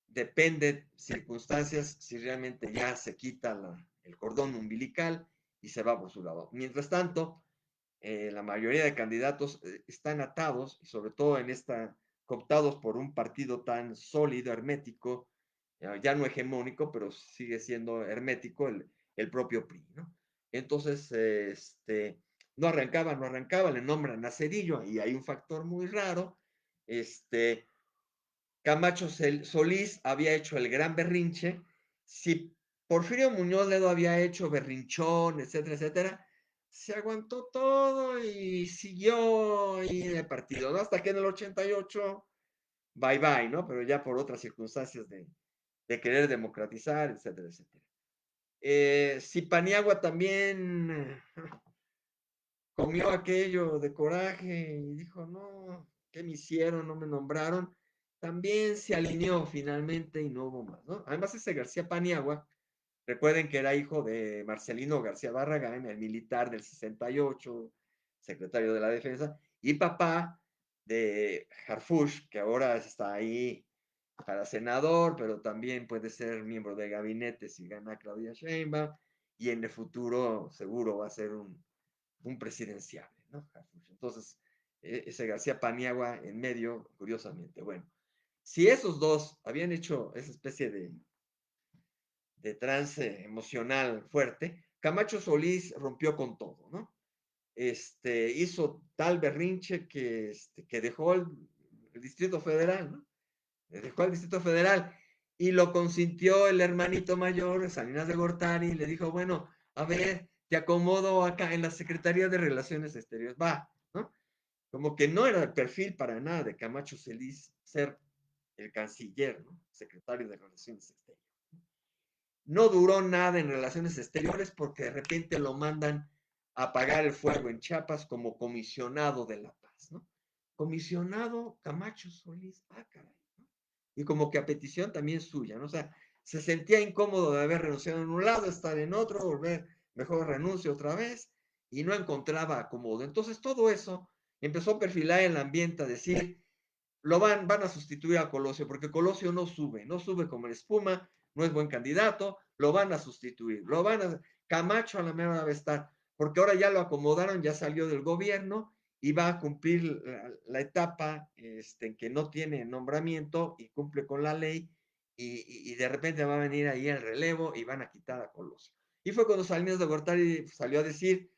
depende circunstancias si realmente ya se quita el cordón umbilical y se va por su lado. Mientras tanto, la mayoría de candidatos están atados, y sobre todo cooptados por un partido tan sólido, hermético, ya no hegemónico, pero sigue siendo hermético el propio PRI, ¿no? Entonces, no arrancaba, le nombran a Cedillo, y hay un factor muy raro, Camacho Solís había hecho el gran berrinche, si Porfirio Muñoz Ledo había hecho berrinchón, etcétera, etcétera, se aguantó todo y siguió ahí en el partido, ¿no? Hasta que en el 88, bye bye, ¿no? Pero ya por otras circunstancias de querer democratizar, etcétera, etcétera. Si Paniagua también comió aquello de coraje y dijo, no, ¿qué me hicieron? No me nombraron. También se alineó finalmente y no hubo más, ¿no? Además, ese García Paniagua, recuerden que era hijo de Marcelino García Barragán, el militar del 68, secretario de la Defensa, y papá de Harfuch, que ahora está ahí para senador, pero también puede ser miembro de gabinete si gana Claudia Sheinbaum, y en el futuro seguro va a ser un presidenciable, ¿no? Entonces, ese García Paniagua en medio, curiosamente. Bueno, si esos dos habían hecho esa especie de trance emocional fuerte, Camacho Solís rompió con todo, ¿no? Hizo tal berrinche que dejó el Distrito Federal, ¿no? Dejó al Distrito Federal y lo consintió el hermanito mayor, Salinas de Gortari, y le dijo, bueno, a ver, te acomodo acá en la Secretaría de Relaciones Exteriores, va, ¿no? Como que no era el perfil para nada de Camacho Solís ser el canciller, ¿no? Secretario de Relaciones Exteriores. No duró nada en Relaciones Exteriores porque de repente lo mandan a apagar el fuego en Chiapas como comisionado de la paz, ¿no? Comisionado Camacho Solís, caray, ¿no? Y como que a petición también suya, ¿no? O sea, se sentía incómodo de haber renunciado en un lado, estar en otro, volver, mejor renuncio otra vez, y no encontraba acomodo. Entonces todo eso empezó a perfilar el ambiente, a decir, van a sustituir a Colosio, porque Colosio no sube como la espuma, no es buen candidato, lo van a sustituir, Camacho a la mera va a estar, porque ahora ya lo acomodaron, ya salió del gobierno y va a cumplir la etapa en que no tiene nombramiento y cumple con la ley y de repente va a venir ahí el relevo y van a quitar a Colosio. Y fue cuando Salinas de Gortari salió a decir,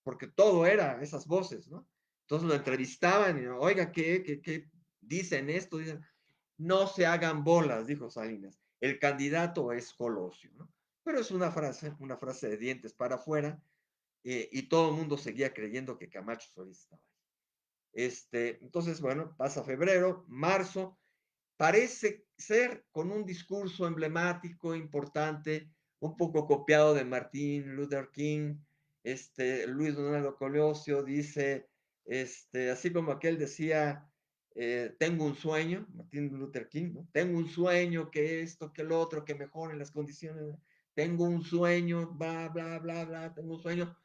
porque todo era esas voces, ¿no? Entonces lo entrevistaban y, oiga, ¿qué dicen esto? Dicen, no se hagan bolas, dijo Salinas. El candidato es Colosio, ¿no? Pero es una frase de dientes para afuera, y todo el mundo seguía creyendo que Camacho Solís estaba ahí. Entonces, bueno, pasa febrero, marzo, parece ser con un discurso emblemático, importante, un poco copiado de Martin Luther King. Luis Donaldo Colosio dice, así como aquel decía, tengo un sueño, Martin Luther King, ¿no? Tengo un sueño, que esto, que lo otro, que mejoren las condiciones, tengo un sueño, bla, bla, bla, bla, tengo un sueño.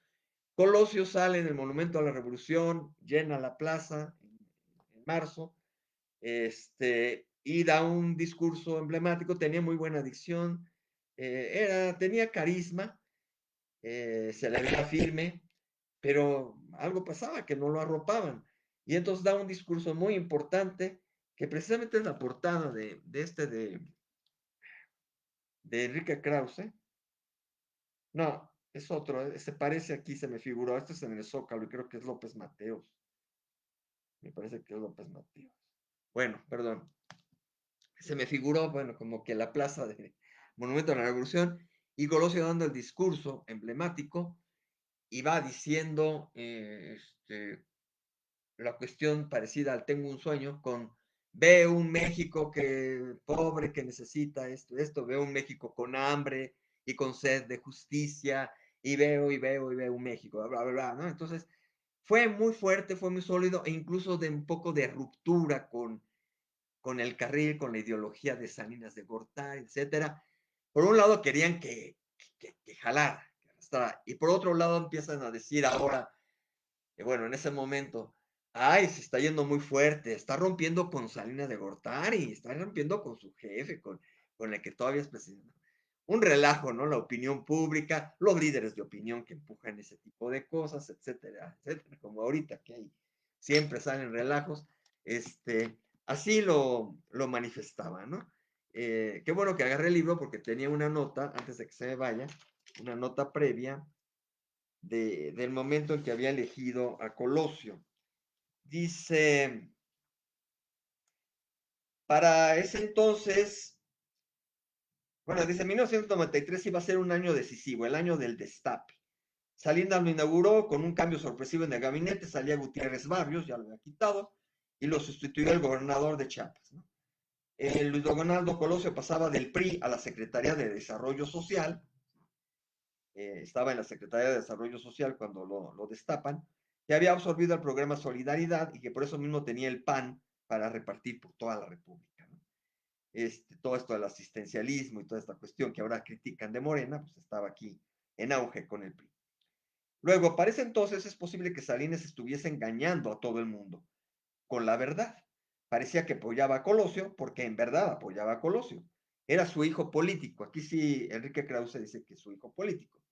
Colosio sale en el Monumento a la Revolución, llena la plaza en marzo, y da un discurso emblemático, tenía muy buena dicción, tenía carisma, se le veía firme, pero algo pasaba que no lo arropaban. Y entonces da un discurso muy importante, que precisamente es la portada de Enrique Krause. No, es otro, se parece aquí, se me figuró, este es en el Zócalo y creo que es López Mateos. Me parece que es López Mateos. Bueno, perdón. Se me figuró, bueno, como que la plaza de Monumento a la Revolución y Colosio dando el discurso emblemático y va diciendo la cuestión parecida al Tengo un sueño con ve un México que pobre que necesita esto, veo un México con hambre y con sed de justicia y veo un México, bla, bla, bla, ¿no? Entonces fue muy fuerte, fue muy sólido e incluso de un poco de ruptura con el carril, con la ideología de Salinas de Gortari, etcétera. Por un lado querían que jalara, que arrastrara, y por otro lado empiezan a decir ahora, bueno, en ese momento, ay, se está yendo muy fuerte, está rompiendo con Salinas de Gortari, está rompiendo con su jefe, con el que todavía es presidente. Un relajo, ¿no? La opinión pública, los líderes de opinión que empujan ese tipo de cosas, etcétera, etcétera, como ahorita que hay, siempre salen relajos, así lo manifestaba, ¿no? Qué bueno que agarré el libro porque tenía una nota, antes de que se me vaya, una nota previa del momento en que había elegido a Colosio. Dice, para ese entonces, bueno, dice, 1993 iba a ser un año decisivo, el año del destape. Salinas lo inauguró con un cambio sorpresivo en el gabinete, salía Gutiérrez Barrios, ya lo había quitado, y lo sustituyó el gobernador de Chiapas, ¿no? Luis Donaldo Colosio pasaba del PRI a la Secretaría de Desarrollo Social, estaba en la Secretaría de Desarrollo Social cuando lo destapan, que había absorbido el programa Solidaridad y que por eso mismo tenía el PAN para repartir por toda la República, ¿no? Todo esto del asistencialismo y toda esta cuestión que ahora critican de Morena, pues estaba aquí en auge con el PRI. Luego, para ese entonces es posible que Salinas estuviese engañando a todo el mundo. con la verdad. Parecía que apoyaba a Colosio porque en verdad apoyaba a Colosio. Era su hijo político. Aquí sí, Enrique Krause dice que es su hijo político.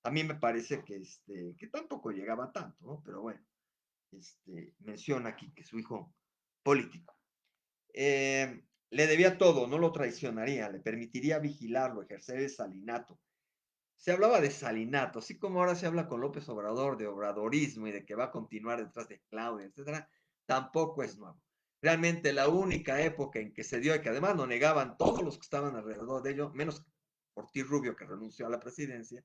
A mí me parece que tampoco llegaba tanto, ¿no? Pero bueno, menciona aquí que su hijo político. Le debía todo, no lo traicionaría, le permitiría vigilarlo, ejercer el salinato. Se hablaba de salinato, así como ahora se habla con López Obrador de obradorismo y de que va a continuar detrás de Claudia, etcétera, tampoco es nuevo. Realmente la única época en que se dio y que además lo negaban todos los que estaban alrededor de ello, menos Ortiz Rubio que renunció a la presidencia,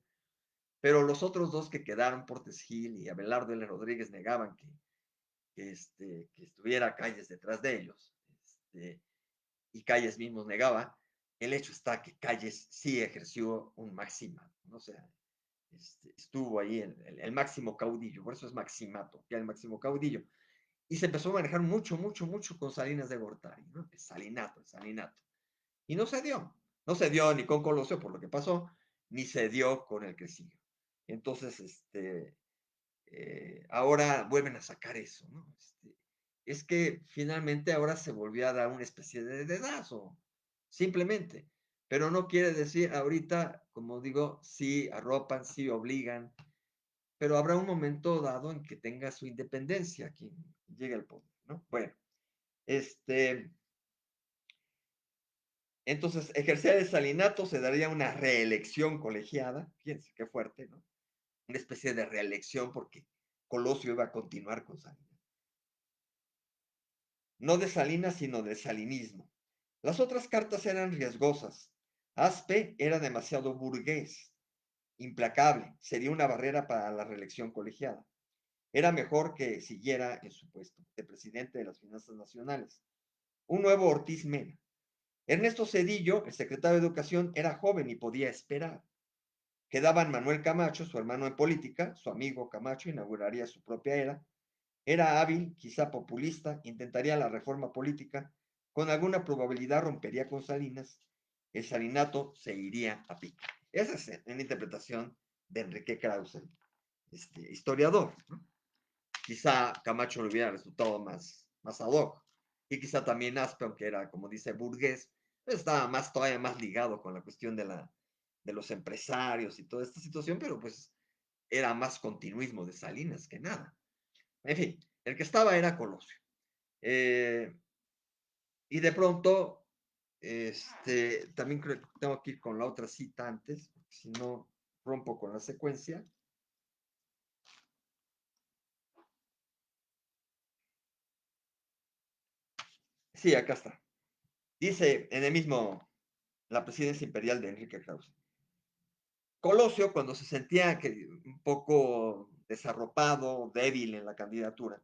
pero los otros dos que quedaron, Portes Gil y Abelardo L. Rodríguez, negaban que estuviera Calles detrás de ellos, y Calles mismos negaba. El hecho está que Calles sí ejerció un maximato, ¿no? O sea, estuvo ahí el máximo caudillo, por eso es maximato, ya el máximo caudillo. Y se empezó a manejar mucho, mucho, mucho con Salinas de Gortari, ¿no? El salinato, el salinato. Y no se dio. No se dio ni con Colosio por lo que pasó, ni se dio con el que siguió. Entonces, ahora vuelven a sacar eso, ¿no? Es que finalmente ahora se volvió a dar una especie de dedazo, simplemente. Pero no quiere decir ahorita, como digo, sí arropan, sí obligan, pero habrá un momento dado en que tenga su independencia quien llegue al poder, ¿no? Bueno, este, entonces, ejercer el salinato se daría una reelección colegiada, fíjense qué fuerte, ¿no? Una especie de reelección porque Colosio iba a continuar con Salinas. No de Salinas, sino de salinismo. Las otras cartas eran riesgosas. Aspe era demasiado burgués, implacable, sería una barrera para la reelección colegiada. Era mejor que siguiera en su puesto de presidente de las finanzas nacionales. Un nuevo Ortiz Mena. Ernesto Cedillo, el secretario de Educación, era joven y podía esperar. Quedaban Manuel Camacho, su hermano en política, su amigo Camacho inauguraría su propia era. Era hábil, quizá populista, intentaría la reforma política, con alguna probabilidad rompería con Salinas, el salinato se iría a pique. Esa es una interpretación de Enrique Krause, historiador, ¿no? Quizá Camacho le hubiera resultado más ad hoc, y quizá también Aspe, aunque era, como dice, burgués, estaba todavía más ligado con la cuestión de los empresarios y toda esta situación, pero pues era más continuismo de Salinas que nada. En fin, el que estaba era Colosio. Eh, y de pronto, también creo que tengo que ir con la otra cita antes, porque si no rompo con la secuencia. Sí, acá está. Dice en el mismo, la presidencia imperial de Enrique Krause. Colosio, cuando se sentía un poco desarropado, débil en la candidatura,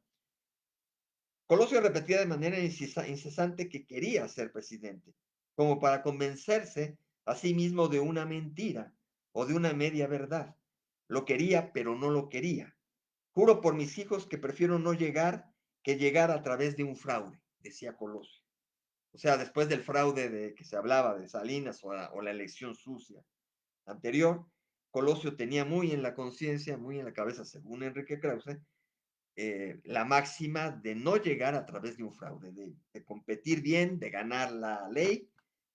Colosio repetía de manera incesante que quería ser presidente, como para convencerse a sí mismo de una mentira o de una media verdad. Lo quería, pero no lo quería. Juro por mis hijos que prefiero no llegar que llegar a través de un fraude, decía Colosio. O sea, después del fraude de que se hablaba de Salinas o la elección sucia anterior, Colosio tenía muy en la conciencia, muy en la cabeza, según Enrique Krause, la máxima de no llegar a través de un fraude, de competir bien, de ganar la ley.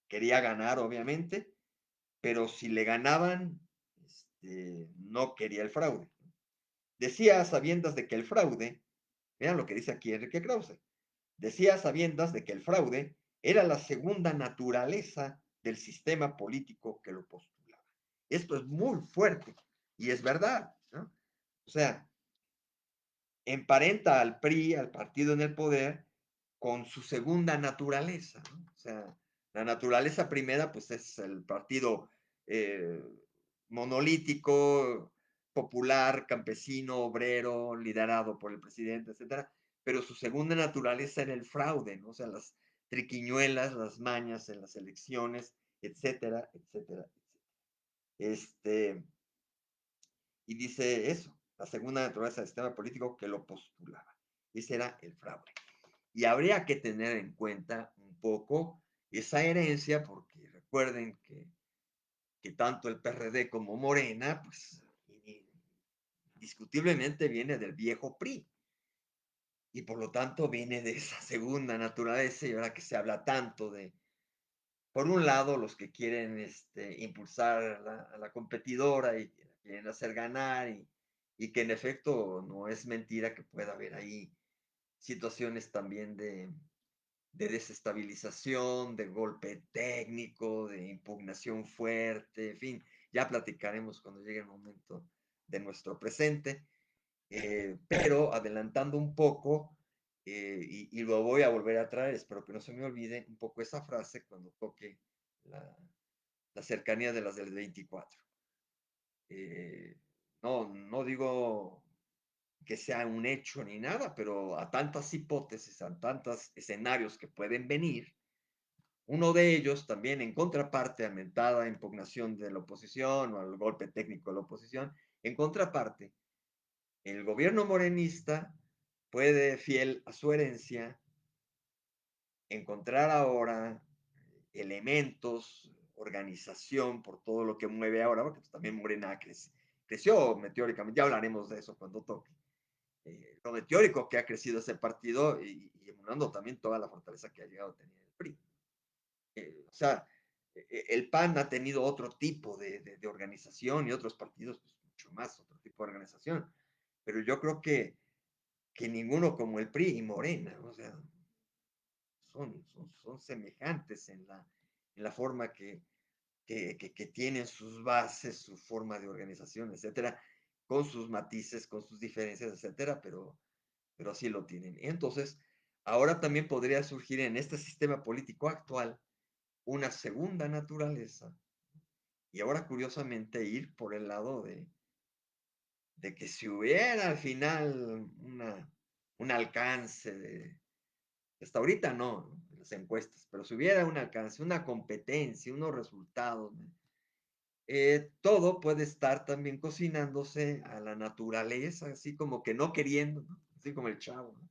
Quería ganar, obviamente, pero si le ganaban, no quería el fraude. Decía a sabiendas de que el fraude, vean lo que dice aquí Enrique Krause, decía a sabiendas de que el fraude era la segunda naturaleza del sistema político que lo postulaba. Esto es muy fuerte y es verdad, ¿no? O sea, emparenta al PRI, al partido en el poder, con su segunda naturaleza, ¿no? O sea, la naturaleza primera, pues es el partido eh, monolítico, popular, campesino, obrero, liderado por el presidente, etcétera. Pero su segunda naturaleza era el fraude, ¿no? O sea, las triquiñuelas, las mañas en las elecciones, etcétera, etcétera, etcétera. Este, y dice eso, la segunda naturaleza del sistema político que lo postulaba. Ese era el fraude. Y habría que tener en cuenta un poco esa herencia, porque recuerden que tanto el PRD como Morena, pues indiscutiblemente viene del viejo PRI. y por lo tanto viene de esa segunda naturaleza y ahora que se habla tanto de, por un lado, los que quieren impulsar a la competidora y que la quieren hacer ganar y que en efecto no es mentira que pueda haber ahí situaciones también de desestabilización, de golpe técnico, de impugnación fuerte, en fin, ya platicaremos cuando llegue el momento de nuestro presente, pero adelantando un poco, y lo voy a volver a traer, espero que no se me olvide un poco esa frase cuando toque la, la cercanía de las del 24. Eh, no digo que sea un hecho ni nada, pero a tantas hipótesis, a tantos escenarios que pueden venir, uno de ellos también en contraparte, aumentada impugnación de la oposición o al golpe técnico de la oposición, en contraparte, el gobierno morenista puede, fiel a su herencia, encontrar ahora elementos, organización por todo lo que mueve ahora, porque pues, también Morena creció meteóricamente, ya hablaremos de eso cuando toque. Lo meteórico que ha crecido ese partido y emanando también toda la fortaleza que ha llegado a tener el PRI. O sea, el PAN ha tenido otro tipo de organización y otros partidos, pues mucho más, otro tipo de organización. Pero yo creo que ninguno como el PRI y Morena, o sea, son semejantes en la forma que tienen sus bases, su forma de organización, etcétera, con sus matices, con sus diferencias, etcétera, pero así lo tienen. Entonces, ahora también podría surgir en este sistema político actual una segunda naturaleza y ahora curiosamente ir por el lado de que si hubiera al final un alcance hasta ahorita no, en las encuestas, pero si hubiera un alcance, una competencia, unos resultados, ¿no? Todo puede estar también cocinándose a la naturaleza, así como que no queriendo, ¿no? Así como el chavo, ¿no?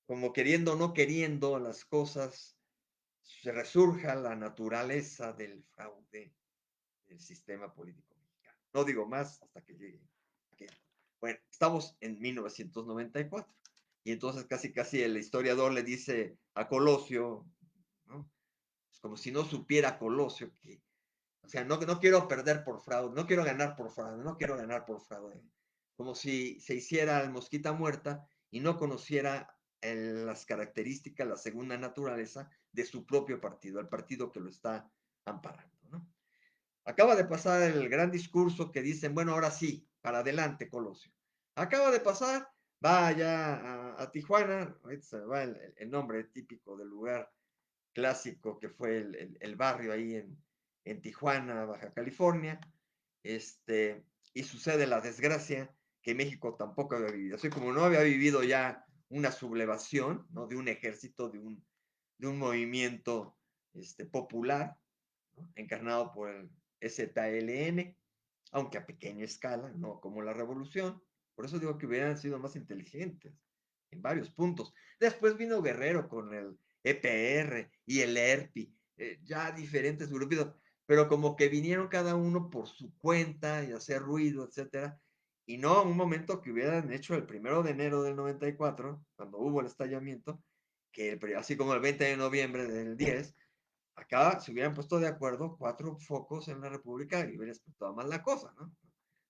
Como queriendo o no queriendo las cosas, se resurja la naturaleza del fraude del sistema político mexicano. No digo más hasta que llegue aquí. Bueno, estamos en 1994 y entonces casi casi el historiador le dice a Colosio, ¿no? Es como si no supiera Colosio que, o sea, no quiero perder por fraude, no quiero ganar por fraude, no quiero ganar por fraude. Como si se hiciera el mosquita muerta y no conociera las características, la segunda naturaleza de su propio partido, el partido que lo está amparando, ¿no? Acaba de pasar el gran discurso que dicen, bueno, ahora sí, para adelante, Colosio. Acaba de pasar, va allá a Tijuana, ahorita se me va el nombre típico del lugar clásico que fue el barrio ahí en Tijuana, Baja California, y sucede la desgracia que México tampoco había vivido. Así como no había vivido ya una sublevación, ¿no? De un ejército, de un movimiento popular, ¿no? Encarnado por el EZLN, aunque a pequeña escala, no como la revolución. Por eso digo que hubieran sido más inteligentes en varios puntos. Después vino Guerrero con el EPR y el ERPI, ya diferentes grupos, pero como que vinieron cada uno por su cuenta y hacer ruido, etcétera, y no un momento que hubieran hecho el 1 de enero del 94, cuando hubo el estallamiento, que así como el 20 de noviembre del 10, acá se hubieran puesto de acuerdo 4 focos en la República y hubiera explotado más la cosa, ¿no?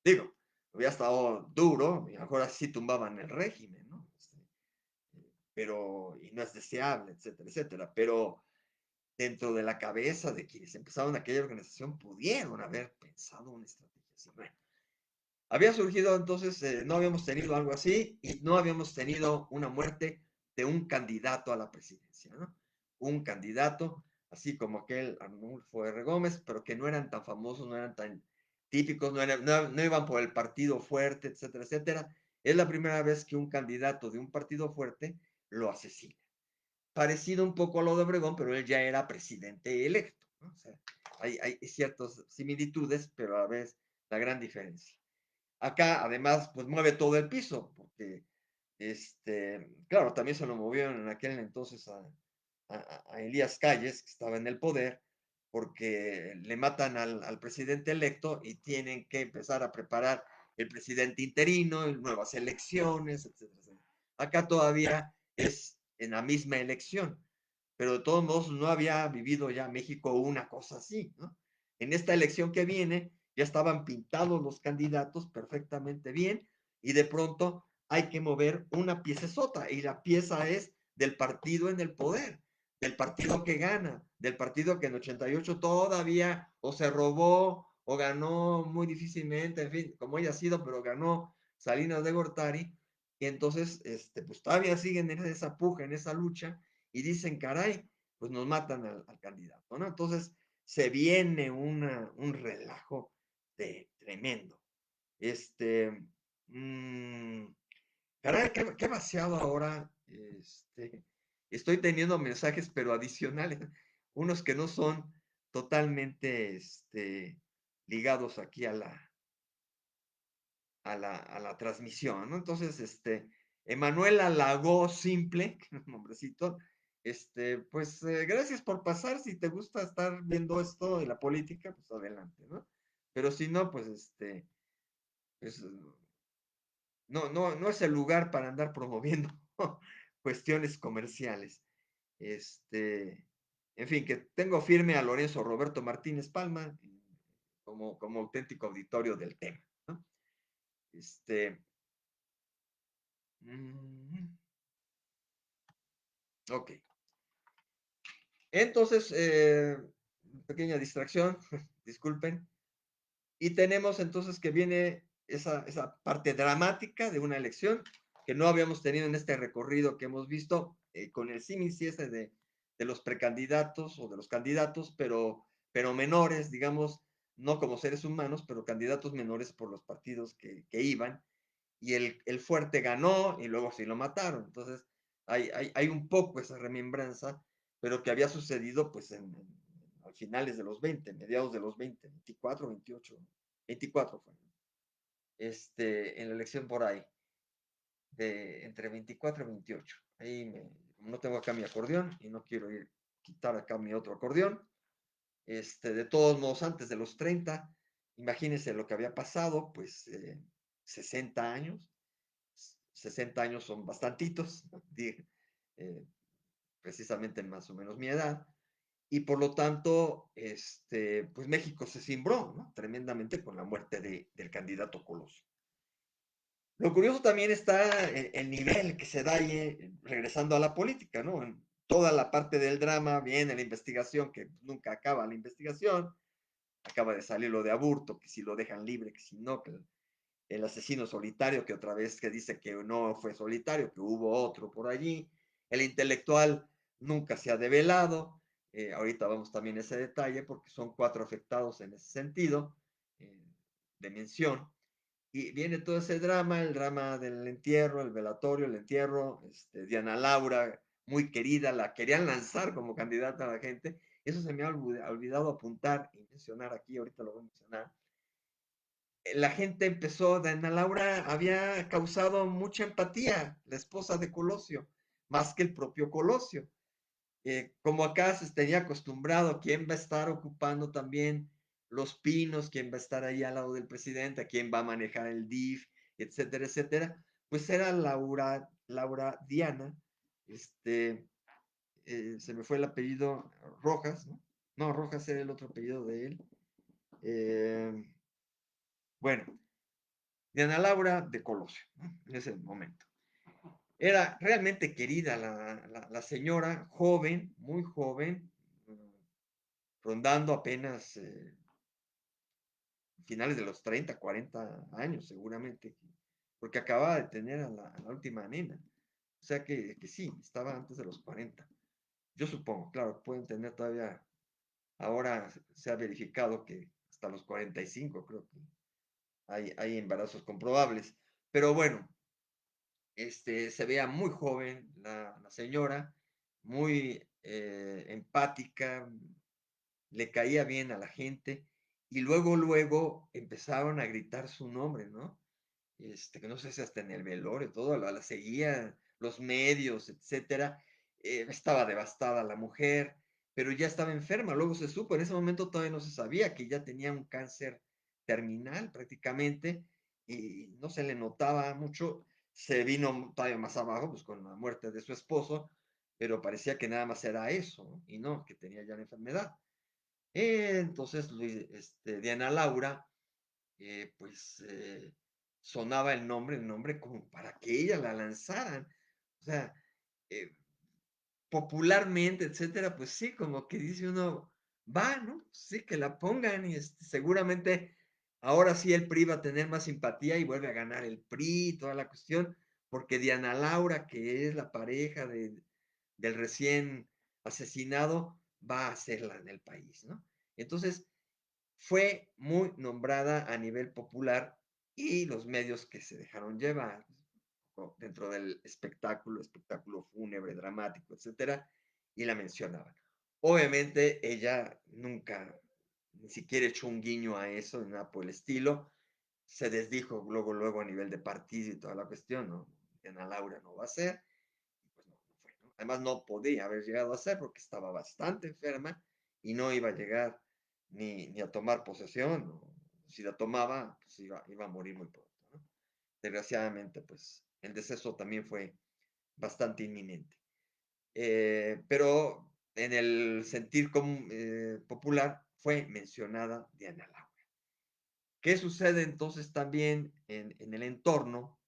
Digo, hubiera estado duro y a lo mejor así tumbaban el régimen, ¿no? Pero, y no es deseable, etcétera, etcétera, pero dentro de la cabeza de quienes empezaron aquella organización pudieron haber pensado una estrategia así. Bueno, había surgido entonces, no habíamos tenido algo así y no habíamos tenido una muerte de un candidato a la presidencia, ¿no? Un candidato, así como aquel Arnulfo R. Gómez, pero que no eran tan famosos, no eran tan típicos, no iban por el partido fuerte, etcétera, etcétera. Es la primera vez que un candidato de un partido fuerte lo asesina. Parecido un poco a lo de Obregón, pero él ya era presidente electo, ¿no? O sea, hay ciertas similitudes, pero a la vez la gran diferencia. Acá, además, pues mueve todo el piso, porque, claro, también se lo movieron en aquel entonces a Elías Calles, que estaba en el poder, porque le matan al presidente electo y tienen que empezar a preparar el presidente interino, nuevas elecciones, etcétera, etcétera. Acá todavía es en la misma elección, pero de todos modos no había vivido ya México una cosa así, ¿no? En esta elección que viene ya estaban pintados los candidatos perfectamente bien y de pronto hay que mover una piecesota y la pieza es del partido en el poder, del partido que gana, del partido que en 88 todavía o se robó o ganó muy difícilmente, en fin, como haya sido, pero ganó Salinas de Gortari. Y entonces, pues todavía siguen en esa puja, en esa lucha, y dicen, caray, pues nos matan al candidato, ¿no? Entonces, se viene un relajo tremendo. Este, mmm, caray, qué vaciado ahora. Estoy teniendo mensajes, pero adicionales, unos que no son totalmente ligados aquí a la transmisión, ¿no? Entonces, Emanuel Alagó Simple, nombrecito, pues gracias por pasar. Si te gusta estar viendo esto de la política, pues adelante, ¿no? Pero si no, pues pues no es el lugar para andar promoviendo cuestiones comerciales. Este, en fin, que tengo firme a Lorenzo Roberto Martínez Palma como auténtico auditorio del tema, ¿no? Este, mm, ok. Entonces, pequeña distracción, disculpen. Y tenemos entonces que viene esa parte dramática de una elección que no habíamos tenido en este recorrido que hemos visto con el símil ese de los precandidatos o de los candidatos, pero menores, digamos, no como seres humanos, pero candidatos menores por los partidos que iban. Y el fuerte ganó y luego sí lo mataron. Entonces, hay un poco esa remembranza, pero que había sucedido pues a finales de los 20, mediados de los 20, 24, 28, 24 fue, en la elección por ahí, entre 24 y 28. Ahí no tengo acá mi acordeón y no quiero quitar acá mi otro acordeón. De todos modos, antes de los 30, imagínense lo que había pasado, pues 60 años, 60 años son bastantitos, eh, precisamente más o menos mi edad, y por lo tanto, pues México se cimbró, ¿no? Tremendamente con la muerte del candidato Colosio. Lo curioso también está el nivel que se da ahí, regresando a la política, ¿no? En toda la parte del drama, viene la investigación, que nunca acaba la investigación, acaba de salir lo de Aburto, que si lo dejan libre, que si no, que el asesino solitario, que otra vez que dice que no fue solitario, que hubo otro por allí, el intelectual nunca se ha develado, ahorita vamos también a ese detalle, porque son 4 afectados en ese sentido, eh, de mención, y viene todo ese drama, el drama del entierro, el velatorio, el entierro, Diana Laura, muy querida, la querían lanzar como candidata a la gente, eso se me ha olvidado apuntar y mencionar aquí, ahorita lo voy a mencionar. La gente empezó, Diana Laura había causado mucha empatía, la esposa de Colosio, más que el propio Colosio. Como acá se tenía acostumbrado, quién va a estar ocupando también los pinos, quién va a estar ahí al lado del presidente, quién va a manejar el DIF, etcétera, etcétera, pues era Laura Diana, se me fue el apellido Rojas, ¿no? No, Rojas era el otro apellido de él. Eh, bueno, Diana Laura de Colosio, ¿no? En ese momento. Era realmente querida la señora, joven, muy joven, rondando apenas finales de los 30, 40 años seguramente, porque acababa de tener a la última nena. O sea que sí, estaba antes de los 40. Yo supongo, claro, pueden tener todavía, ahora se ha verificado que hasta los 45 creo que hay embarazos comprobables. Pero bueno, se veía muy joven la señora, muy empática, le caía bien a la gente y luego empezaron a gritar su nombre, ¿no? Que no sé si hasta en el velorio, todo, la seguían los medios, etcétera. Estaba devastada la mujer, pero ya estaba enferma, luego se supo, en ese momento todavía no se sabía que ya tenía un cáncer terminal prácticamente y no se le notaba mucho. se vino todavía más abajo, pues con la muerte de su esposo, pero parecía que nada más era eso, ¿no? Y no, que tenía ya la enfermedad. Entonces, Diana Laura, pues sonaba el nombre como para que ella la lanzaran. O sea, eh, popularmente, etcétera, pues sí, como que dice uno, va, ¿no? Sí, que la pongan y seguramente ahora sí el PRI va a tener más simpatía y vuelve a ganar el PRI, toda la cuestión, porque Diana Laura, que es la pareja del recién asesinado, va a hacerla en el país, ¿no? Entonces, fue muy nombrada a nivel popular y los medios que se dejaron llevar dentro del espectáculo fúnebre, dramático, etcétera, y la mencionaban. Obviamente ella nunca ni siquiera echó un guiño a eso, ni nada por el estilo. Se desdijo luego a nivel de partido y toda la cuestión, ¿no? Ana Laura no va a ser, y pues no, no fue, ¿no? Además no podía haber llegado a ser porque estaba bastante enferma y no iba a llegar ni a tomar posesión, o si la tomaba, pues iba a morir muy pronto, ¿no? Desgraciadamente, pues el deceso también fue bastante inminente. Pero en el sentir popular fue mencionada Diana Laura. ¿Qué sucede entonces también en el entorno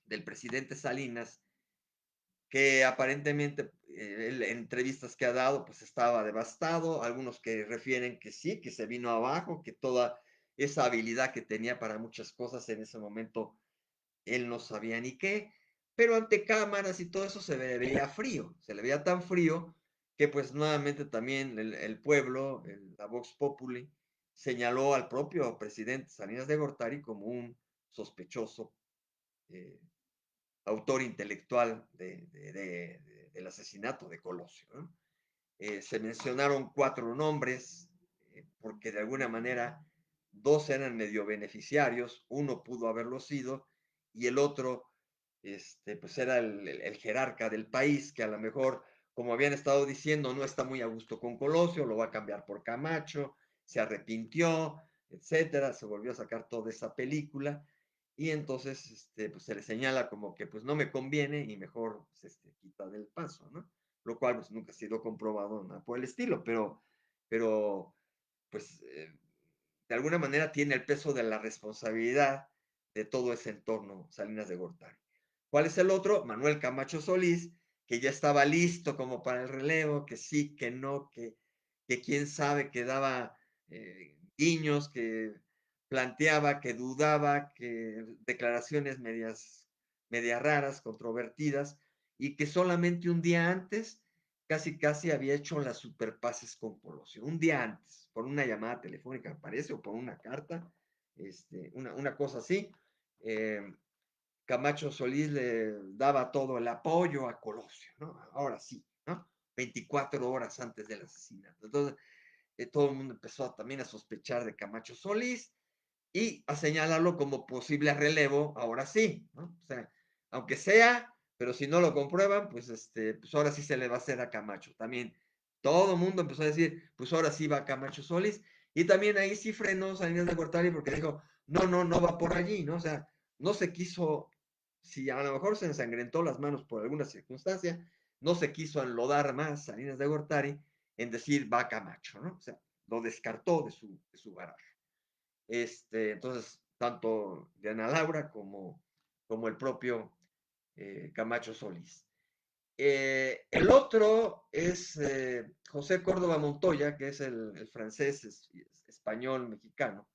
del presidente Salinas? Que aparentemente en entrevistas que ha dado, pues estaba devastado, algunos que refieren que sí, que se vino abajo, que toda esa habilidad que tenía para muchas cosas en ese momento él no sabía ni qué, pero ante cámaras y todo eso se le veía frío, se le veía tan frío que pues nuevamente también el pueblo, la Vox Populi, señaló al propio presidente Salinas de Gortari como un sospechoso eh, autor intelectual del asesinato de Colosio, ¿no? Se mencionaron 4 nombres, porque de alguna manera 2 eran medio beneficiarios, uno pudo haberlo sido, y el otro, pues era el jerarca del país, que a lo mejor, como habían estado diciendo, no está muy a gusto con Colosio, lo va a cambiar por Camacho, se arrepintió, etcétera, se volvió a sacar toda esa película, y entonces pues se le señala como que pues no me conviene y mejor pues, quita del paso, ¿no? Lo cual pues nunca ha sido comprobado nada por el estilo, pero pues de alguna manera tiene el peso de la responsabilidad de todo ese entorno Salinas de Gortari. ¿Cuál es el otro? Manuel Camacho Solís, que ya estaba listo como para el relevo, que sí, que no, que quién sabe, que daba guiños, que planteaba, que dudaba, que declaraciones medias raras, controvertidas, y que solamente un día antes casi había hecho las superpases con Colosio. Un día antes, por una llamada telefónica, me parece, o por una carta, una cosa así. Eh, Camacho Solís le daba todo el apoyo a Colosio, ¿no? Ahora sí, ¿no? 24 horas antes del asesinato. Entonces, todo el mundo empezó también a sospechar de Camacho Solís y a señalarlo como posible relevo, ahora sí, ¿no? O sea, aunque sea, pero si no lo comprueban, pues, pues ahora sí se le va a hacer a Camacho. También todo el mundo empezó a decir, pues ahora sí va Camacho Solís, y también ahí sí frenó Salinas de Gortari porque dijo, no va por allí, ¿no? O sea, no se quiso, si a lo mejor se ensangrentó las manos por alguna circunstancia, no se quiso enlodar más Salinas de Gortari en decir va Camacho, ¿no? O sea, lo descartó de su baraja. Entonces, tanto Diana Laura como el propio Camacho Solís. El otro es José Córdoba Montoya, que es el francés, español, mexicano,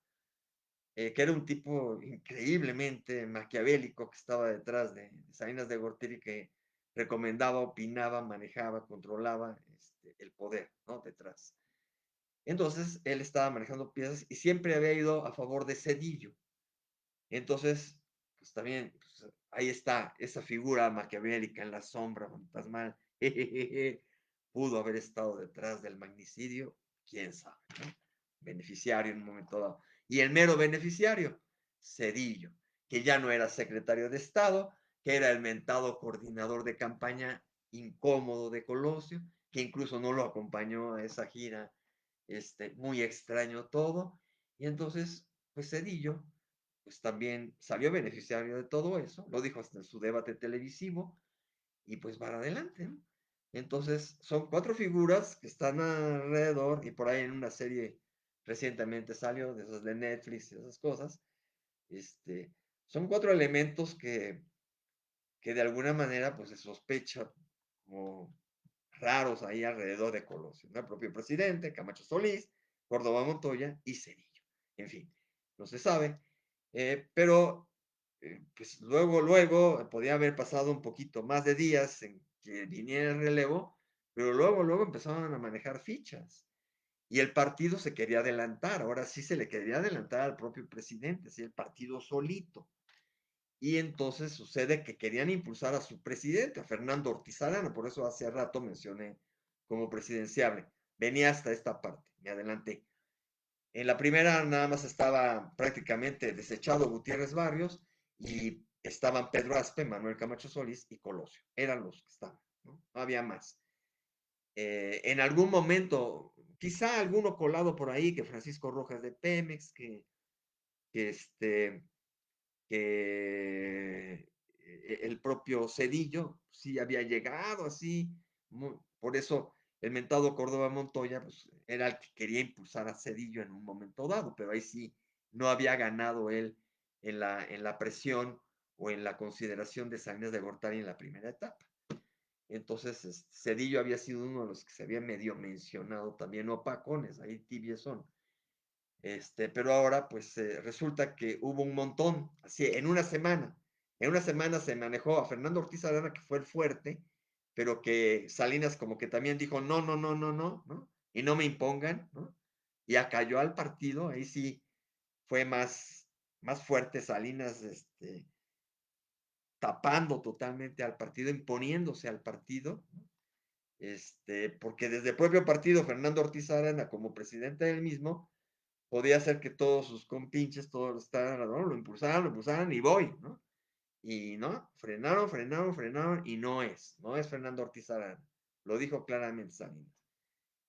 que era un tipo increíblemente maquiavélico que estaba detrás de Salinas de Gortari, que recomendaba, opinaba, manejaba, controlaba el poder, ¿no? Detrás. Entonces, él estaba manejando piezas y siempre había ido a favor de Cedillo. Entonces, pues también, pues, ahí está esa figura maquiavélica en la sombra fantasmal. Pudo haber estado detrás del magnicidio, quién sabe, ¿no? Beneficiario en un momento dado. Y el mero beneficiario, Cedillo, que ya no era secretario de Estado, que era el mentado coordinador de campaña incómodo de Colosio, que incluso no lo acompañó a esa gira, muy extraño todo. Y entonces, pues Cedillo pues también salió beneficiario de todo eso, lo dijo hasta en su debate televisivo, y pues para adelante, ¿no? Entonces, son cuatro figuras que están alrededor, y por ahí en una serie recientemente salió, de esas de Netflix y esas cosas, este, son cuatro elementos que de alguna manera pues se sospecha como raros ahí alrededor de Colosio, ¿no? El propio presidente, Camacho Solís, Córdoba Montoya y Cedillo. En fin, no se sabe, pero pues luego podía haber pasado un poquito más de días en que viniera el relevo, pero luego empezaron a manejar fichas. Y el partido se quería adelantar, ahora sí se le quería adelantar al propio presidente, así el partido solito. Y entonces sucede que querían impulsar a su presidente, a Fernando Ortiz Arana, por eso hace rato mencioné como presidenciable. Venía hasta esta parte, me adelanté. En la primera nada más estaba prácticamente desechado Gutiérrez Barrios y estaban Pedro Aspe, Manuel Camacho Solís y Colosio. Eran los que estaban, ¿no? No había más. En algún momento, quizá alguno colado por ahí, que Francisco Rojas de Pemex, que este, que el propio Cedillo sí había llegado así, por eso el mentado Córdoba Montoya pues, era el que quería impulsar a Cedillo en un momento dado, pero ahí sí no había ganado él en la presión o en la consideración de Salinas de Gortari en la primera etapa. Entonces, Cedillo había sido uno de los que se había medio mencionado también opacones, ahí tibios son. Pero ahora, pues resulta que hubo un montón, así, en una semana. En una semana se manejó a Fernando Ortiz Arana, que fue el fuerte, pero que Salinas como que también dijo, no, no, no, no, no, ¿no? Y no me impongan, ¿no? Y acalló al partido, ahí sí fue más fuerte Salinas, tapando totalmente al partido, imponiéndose al partido, ¿no? Porque desde el propio partido, Fernando Ortiz Arana, como presidente del mismo, podía hacer que todos sus compinches, todos los estaban, ¿no? Lo impulsaran y voy, ¿no? Y no, frenaron y no es Fernando Ortiz Arana. Lo dijo claramente Salinas.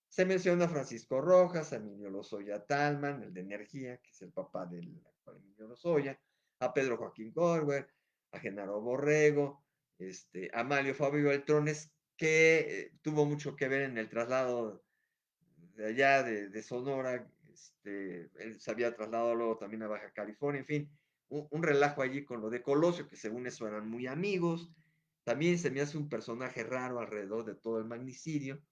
Se menciona a Francisco Rojas, a Emilio Lozoya Talman, el de energía, que es el papá del actual Emilio Lozoya, a Pedro Joaquín Corber, a Genaro Borrego, a Mario Fabio Beltrones, que tuvo mucho que ver en el traslado de allá, de Sonora, él se había trasladado luego también a Baja California, en fin, un relajo allí con lo de Colosio, que según eso eran muy amigos. También se me hace un personaje raro alrededor de todo el magnicidio,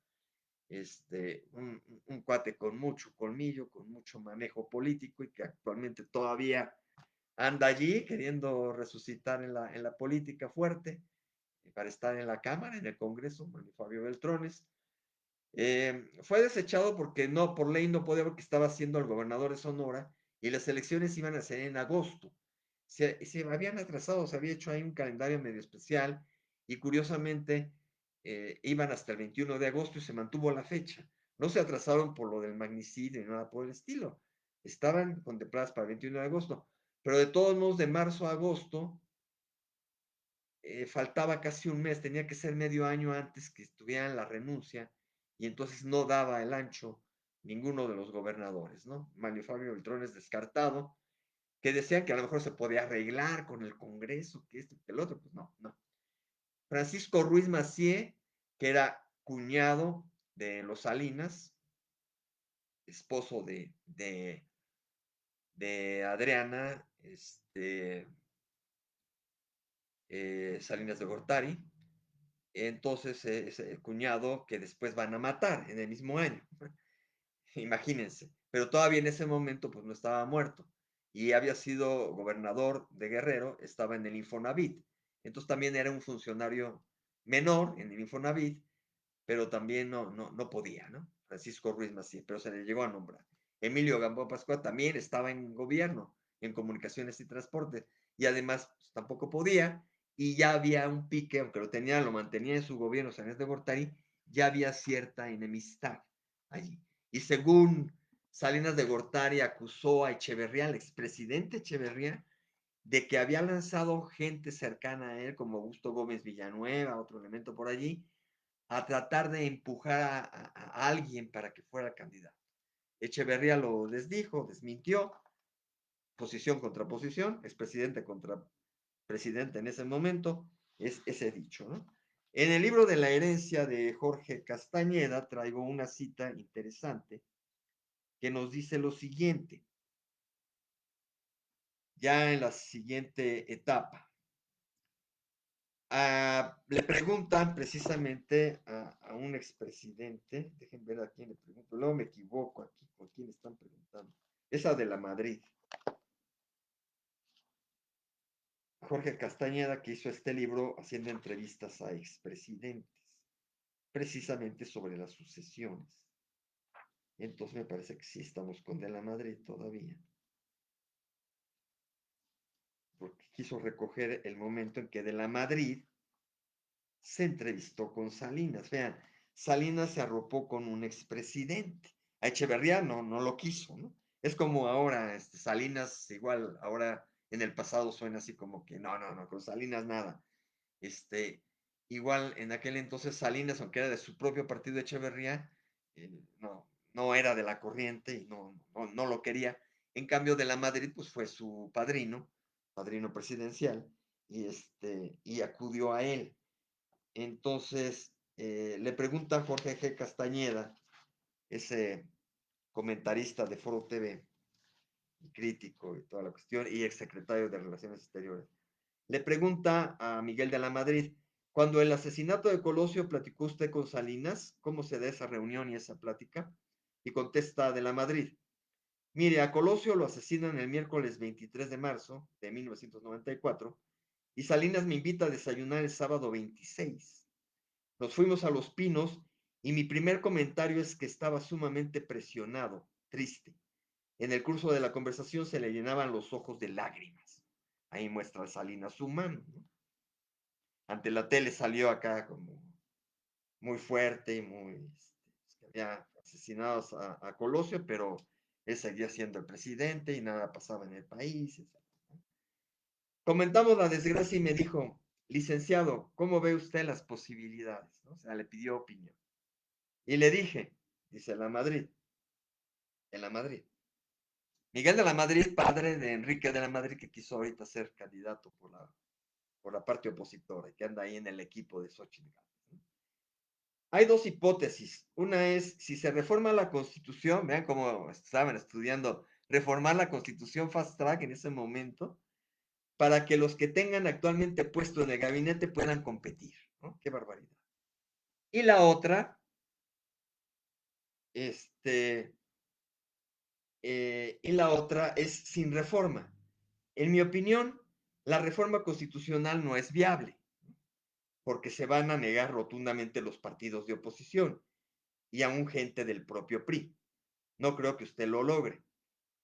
un cuate con mucho colmillo, con mucho manejo político y que actualmente todavía anda allí queriendo resucitar en la política fuerte para estar en la Cámara, en el Congreso, Manuel Fabio Beltrones. Fue desechado porque no, por ley no podía, porque estaba siendo el gobernador de Sonora y las elecciones iban a ser en agosto. Se habían atrasado, se había hecho ahí un calendario medio especial y curiosamente iban hasta el 21 de agosto y se mantuvo la fecha. No se atrasaron por lo del magnicidio ni nada por el estilo. Estaban contempladas para el 21 de agosto. Pero de todos modos, de marzo a agosto, faltaba casi un mes, tenía que ser medio año antes que estuvieran la renuncia, y entonces no daba el ancho ninguno de los gobernadores, ¿no? Mario Fabio Beltrón es descartado, que decían que a lo mejor se podía arreglar con el Congreso, que esto, que el otro, pues no, no. Francisco Ruiz Macié, que era cuñado de los Salinas, esposo de Adriana, Salinas de Gortari, entonces es el cuñado que después van a matar en el mismo año. Imagínense, pero todavía en ese momento pues no estaba muerto y había sido gobernador de Guerrero, estaba en el Infonavit, entonces también era un funcionario menor en el Infonavit, pero también no podía, ¿no? Francisco Ruiz Macié, pero se le llegó a nombrar. Emilio Gamboa Pascua también estaba en gobierno, en comunicaciones y transporte, y además pues, tampoco podía, y ya había un pique, aunque lo mantenía en su gobierno, Salinas de Gortari, ya había cierta enemistad allí. Y según Salinas de Gortari acusó a Echeverría, al expresidente Echeverría, de que había lanzado gente cercana a él, como Augusto Gómez Villanueva, otro elemento por allí, a tratar de empujar a alguien para que fuera candidato. Echeverría lo desdijo, desmintió, posición contra posición, expresidente contra presidente en ese momento, es ese dicho, ¿no? En el libro de la herencia de Jorge Castañeda traigo una cita interesante que nos dice lo siguiente, ya en la siguiente etapa. Le preguntan precisamente a un expresidente, dejen ver a quién le pregunto, luego me equivoco aquí con quién están preguntando, esa de la Madrid, Jorge Castañeda, que hizo este libro haciendo entrevistas a expresidentes, precisamente sobre las sucesiones. Entonces me parece que sí estamos con De la Madrid todavía, porque quiso recoger el momento en que De la Madrid se entrevistó con Salinas. Vean, Salinas se arropó con un expresidente. A Echeverría no lo quiso, ¿no? Es como ahora, Salinas, igual, ahora en el pasado suena así como que no, con Salinas nada. Este, igual en aquel entonces Salinas, aunque era de su propio partido Echeverría, no era de la corriente y no lo quería. En cambio, de la Madrid, pues fue su padrino presidencial, y acudió a él. Entonces, le pregunta a Jorge G. Castañeda, ese comentarista de Foro TV, y crítico y toda la cuestión, y exsecretario de Relaciones Exteriores. Le pregunta a Miguel de la Madrid, cuando el asesinato de Colosio platicó usted con Salinas, ¿cómo se da esa reunión y esa plática? Y contesta de la Madrid, mire, a Colosio lo asesinan el miércoles 23 de marzo de 1994 y Salinas me invita a desayunar el sábado 26. Nos fuimos a Los Pinos y mi primer comentario es que estaba sumamente presionado, triste. En el curso de la conversación se le llenaban los ojos de lágrimas. Ahí muestra a Salinas su mano, ¿no? Ante la tele salió acá como muy fuerte y muy, que había asesinados a Colosio, pero él seguía siendo el presidente y nada pasaba en el país, etc. Comentamos la desgracia y me dijo, licenciado, ¿cómo ve usted las posibilidades? ¿No? O sea, le pidió opinión. Y le dije, dice en la Madrid. Miguel de la Madrid, padre de Enrique de la Madrid, que quiso ahorita ser candidato por la parte opositora y que anda ahí en el equipo de Xochitl Gálvez, ¿no? Hay dos hipótesis. Una es, si se reforma la Constitución, vean cómo estaban estudiando, reformar la Constitución fast track en ese momento, para que los que tengan actualmente puesto en el gabinete puedan competir, ¿no? Qué barbaridad. Y la otra, este, es sin reforma. En mi opinión, la reforma constitucional no es viable, porque se van a negar rotundamente los partidos de oposición y aún gente del propio PRI. No creo que usted lo logre.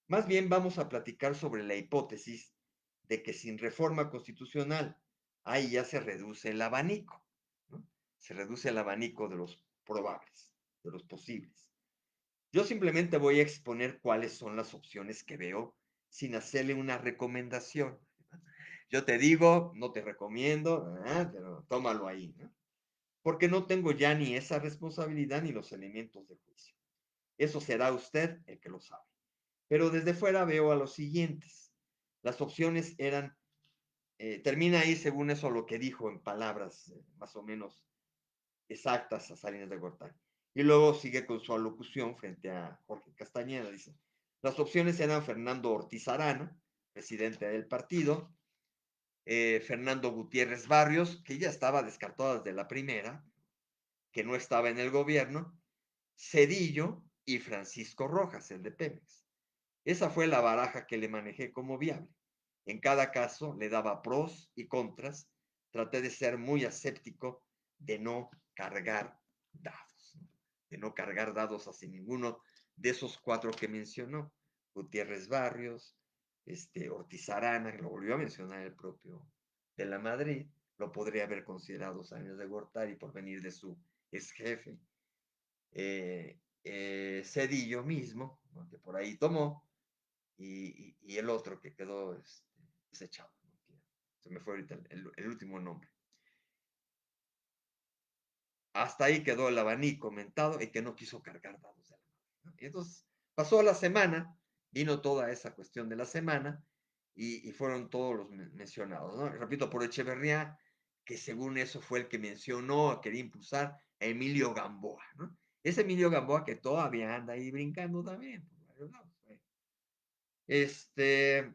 Más bien vamos a platicar sobre la hipótesis de que sin reforma constitucional, ahí ya se reduce el abanico, ¿no? Se reduce el abanico de los probables, de los posibles. Yo simplemente voy a exponer cuáles son las opciones que veo sin hacerle una recomendación. Yo te digo, no te recomiendo, pero tómalo ahí, ¿no? Porque no tengo ya ni esa responsabilidad ni los elementos de juicio. Eso será usted el que lo sabe. Pero desde fuera veo a los siguientes. Las opciones eran, termina ahí según eso lo que dijo en palabras más o menos exactas a Salinas de Gortari. Y luego sigue con su alocución frente a Jorge Castañeda. Dice, las opciones eran Fernando Ortiz Arana, presidente del partido, Fernando Gutiérrez Barrios, que ya estaba descartado desde la primera, que no estaba en el gobierno, Cedillo y Francisco Rojas, el de Pemex. Esa fue la baraja que le manejé como viable. En cada caso le daba pros y contras. Traté de ser muy aséptico de no cargar dados, ¿no? De no cargar dados hacia ninguno de esos cuatro que mencionó. Gutiérrez Barrios, Ortiz Arana, que lo volvió a mencionar el propio de la Madrid, lo podría haber considerado Salinas de Gortari por venir de su ex jefe. Cedillo mismo, ¿no? Que por ahí tomó, y el otro que quedó desechado, ¿no? Se me fue ahorita el último nombre. Hasta ahí quedó el abanico comentado y que no quiso cargar dados de la mano, ¿no? Y entonces pasó la semana, vino toda esa cuestión de la semana, y fueron todos los mencionados, ¿no? Repito, por Echeverría, que según eso fue el que mencionó, quería impulsar a Emilio Gamboa, ¿no? Ese Emilio Gamboa que todavía anda ahí brincando también, por varios lados. Este,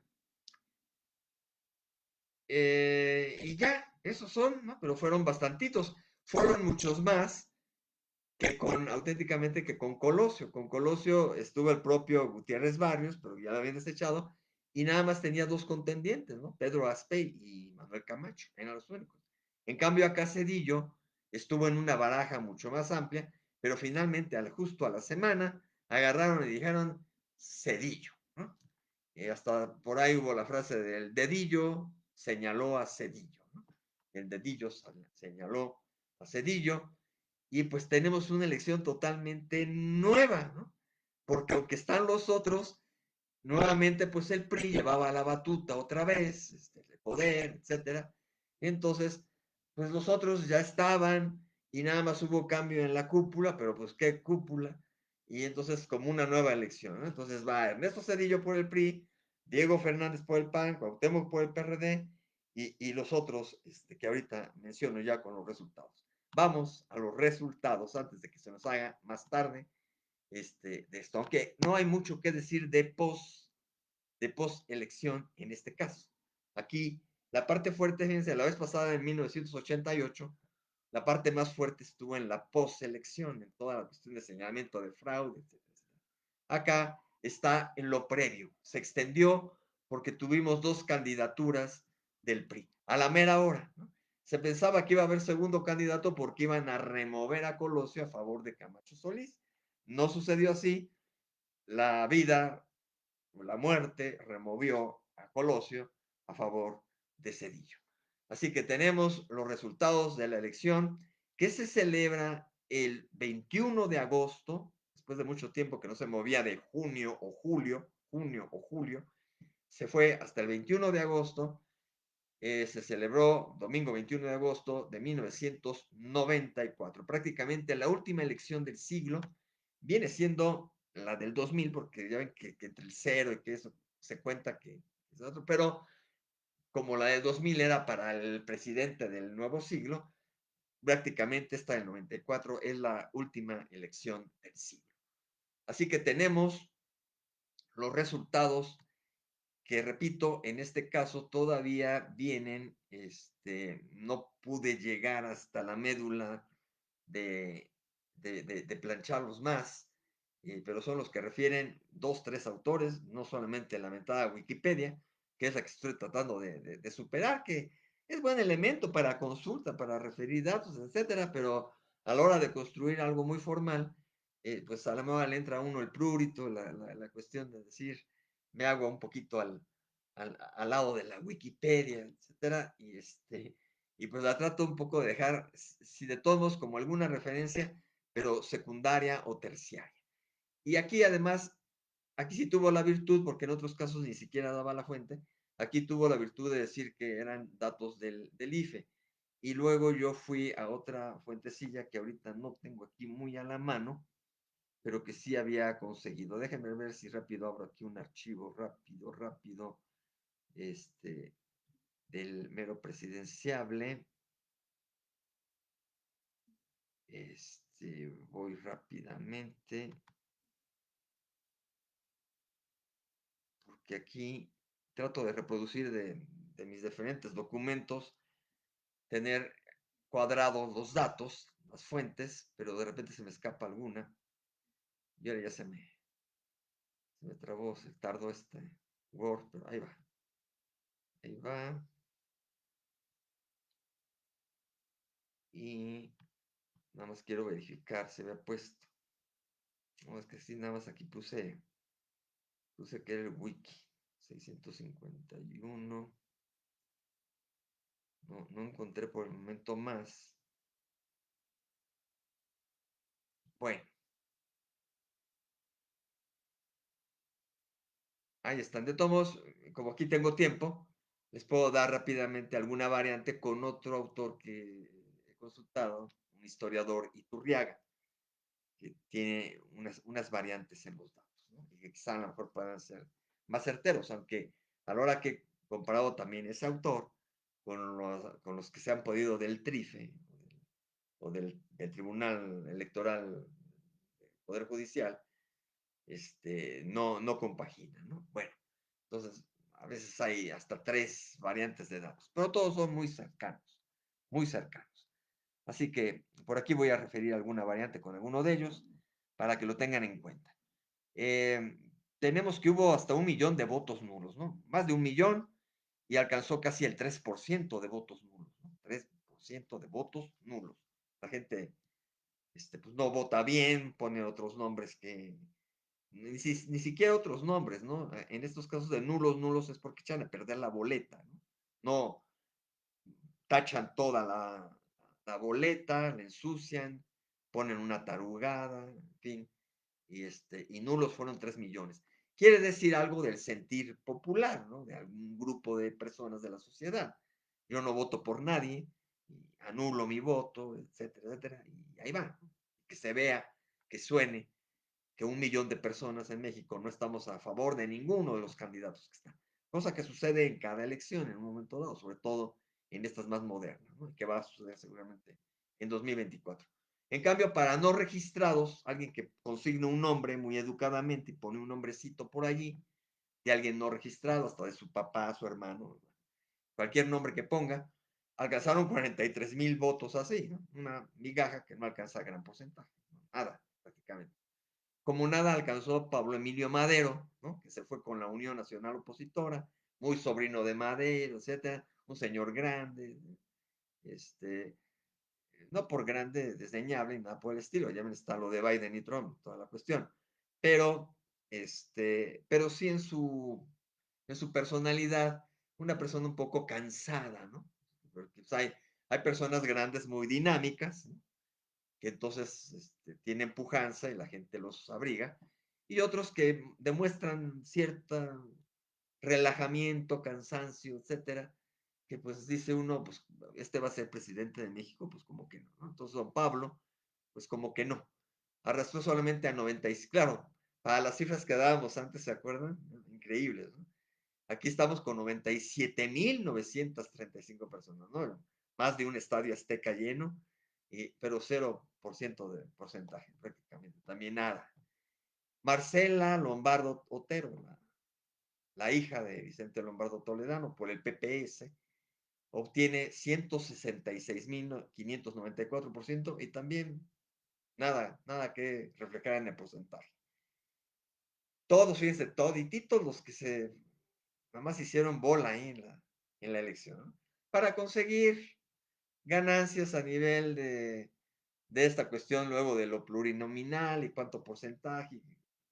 y ya, esos son, ¿no? Pero fueron bastantitos. Fueron muchos más que con, auténticamente, que con Colosio. Con Colosio estuvo el propio Gutiérrez Barrios, pero ya lo habían desechado, y nada más tenía dos contendientes, ¿no? Pedro Aspey y Manuel Camacho, eran los únicos. En cambio, acá Cedillo estuvo en una baraja mucho más amplia, pero finalmente, justo a la semana, agarraron y dijeron Cedillo, ¿no? Y hasta por ahí hubo la frase del dedillo señaló a Cedillo, ¿no? El dedillo señaló a Cedillo, y pues tenemos una elección totalmente nueva, ¿no? Porque aunque están los otros, nuevamente pues el PRI llevaba la batuta otra vez, el poder, etcétera. Entonces, pues los otros ya estaban y nada más hubo cambio en la cúpula, pero pues qué cúpula. Y entonces como una nueva elección, ¿no? Entonces va Ernesto Cedillo por el PRI, Diego Fernández por el PAN, Cuauhtémoc por el PRD y los otros que ahorita menciono ya con los resultados. Vamos a los resultados antes de que se nos haga más tarde de esto, aunque no hay mucho que decir de post elección en este caso. Aquí la parte fuerte, fíjense, la vez pasada en 1988, la parte más fuerte estuvo en la post-elección, en toda la cuestión de señalamiento de fraude, etcétera. Acá está en lo previo, se extendió porque tuvimos dos candidaturas del PRI, a la mera hora, ¿no? Se pensaba que iba a haber segundo candidato porque iban a remover a Colosio a favor de Camacho Solís. No sucedió así, la vida la muerte removió a Colosio a favor de Cedillo. Así que tenemos los resultados de la elección que se celebra el 21 de agosto, después de mucho tiempo que no se movía de junio o julio, se fue hasta el 21 de agosto, se celebró domingo 21 de agosto de 1994. Prácticamente la última elección del siglo viene siendo la del 2000, porque ya ven que entre el cero y que eso se cuenta que es otro, pero como la del 2000 era para el presidente del nuevo siglo, prácticamente esta del 94 es la última elección del siglo. Así que tenemos los resultados que repito, en este caso todavía vienen, no pude llegar hasta la médula de, de plancharlos más, pero son los que refieren dos, tres autores, no solamente la mentada Wikipedia, que es la que estoy tratando de superar, que es buen elemento para consulta, para referir datos, etcétera, pero a la hora de construir algo muy formal, pues a la mejor le entra a uno el prurito, la cuestión de decir, me hago un poquito al lado de la Wikipedia, etcétera, y pues la trato un poco de dejar, si de todos modos, como alguna referencia, pero secundaria o terciaria. Y aquí además, aquí sí tuvo la virtud, porque en otros casos ni siquiera daba la fuente, aquí tuvo la virtud de decir que eran datos del IFE. Y luego yo fui a otra fuentecilla que ahorita no tengo aquí muy a la mano, pero que sí había conseguido. Déjenme ver si rápido abro aquí un archivo, rápido, este, del mero presidenciable. Voy rápidamente, porque aquí trato de reproducir de mis diferentes documentos, tener cuadrados los datos, las fuentes, pero de repente se me escapa alguna. Y ahora ya se me trabó, se tardó Word, pero ahí va. Ahí va. Y nada más quiero verificar, se había puesto. No, es que sí, nada más aquí puse que era el wiki. 651. No, no encontré por el momento más. Bueno, ahí están. De todos modos, como aquí tengo tiempo, les puedo dar rápidamente alguna variante con otro autor que he consultado, un historiador Iturriaga, que tiene unas variantes en los datos, ¿no? Y que quizá a lo mejor puedan ser más certeros, aunque A la hora que he comparado también ese autor con los que se han podido del TRIFE o del Tribunal Electoral del Poder Judicial, no compagina, ¿no? Bueno, entonces a veces hay hasta 3 variantes de datos, pero todos son muy cercanos. Así que por aquí voy a referir alguna variante con alguno de ellos para que lo tengan en cuenta. Eh, Tenemos que hubo hasta 1 millón de votos nulos, ¿no? Más de 1 millón y alcanzó casi el 3% de votos nulos, ¿no? 3% de votos nulos. La gente pues no vota bien, pone otros nombres que ni siquiera otros nombres, ¿no? En estos casos de nulos, nulos es porque echan a perder la boleta, ¿no? No tachan toda la boleta, la ensucian, ponen una tarugada, en fin, y nulos fueron 3 millones. Quiere decir algo del sentir popular, ¿no? De algún grupo de personas de la sociedad. Yo no voto por nadie, y anulo mi voto, etcétera, etcétera, y ahí va, ¿no? Que se vea, que suene que 1 millón de personas en México no estamos a favor de ninguno de los candidatos que están. Cosa que sucede en cada elección en un momento dado, sobre todo en estas más modernas, ¿no? Que va a suceder seguramente en 2024. En cambio, para no registrados, alguien que consigne un nombre muy educadamente y pone un nombrecito por allí, de alguien no registrado, hasta de su papá, su hermano, cualquier nombre que ponga, alcanzaron 43,000 votos así, ¿no? Una migaja que no alcanza gran porcentaje, ¿no? Nada, prácticamente. Como nada alcanzó Pablo Emilio Madero, ¿no? Que se fue con la Unión Nacional Opositora, muy sobrino de Madero, etcétera, un señor grande, este, no por grande, desdeñable, nada por el estilo, ya está lo de Biden y Trump, toda la cuestión, pero, pero sí en su personalidad, una persona un poco cansada, ¿no? Porque pues, hay personas grandes muy dinámicas, ¿no? Que entonces tienen pujanza y la gente los abriga, y otros que demuestran cierto relajamiento, cansancio, etcétera, que pues dice uno, pues este va a ser presidente de México, pues como que no, ¿no? Entonces don Pablo, pues como que no, arrastró solamente a 90 y claro, para las cifras que dábamos antes, ¿se acuerdan? Increíbles, ¿no? Aquí estamos con 97,935 personas, ¿no? Más de un estadio azteca lleno, pero 0% de porcentaje, prácticamente. También nada. Marcela Lombardo Otero, la hija de Vicente Lombardo Toledano, por el PPS, obtiene 166,594% y también nada que reflejar en el porcentaje. Todos, fíjense, todititos los que nada más hicieron bola ahí en la elección, ¿no? Para conseguir ganancias a nivel de esta cuestión luego de lo plurinominal y cuánto porcentaje,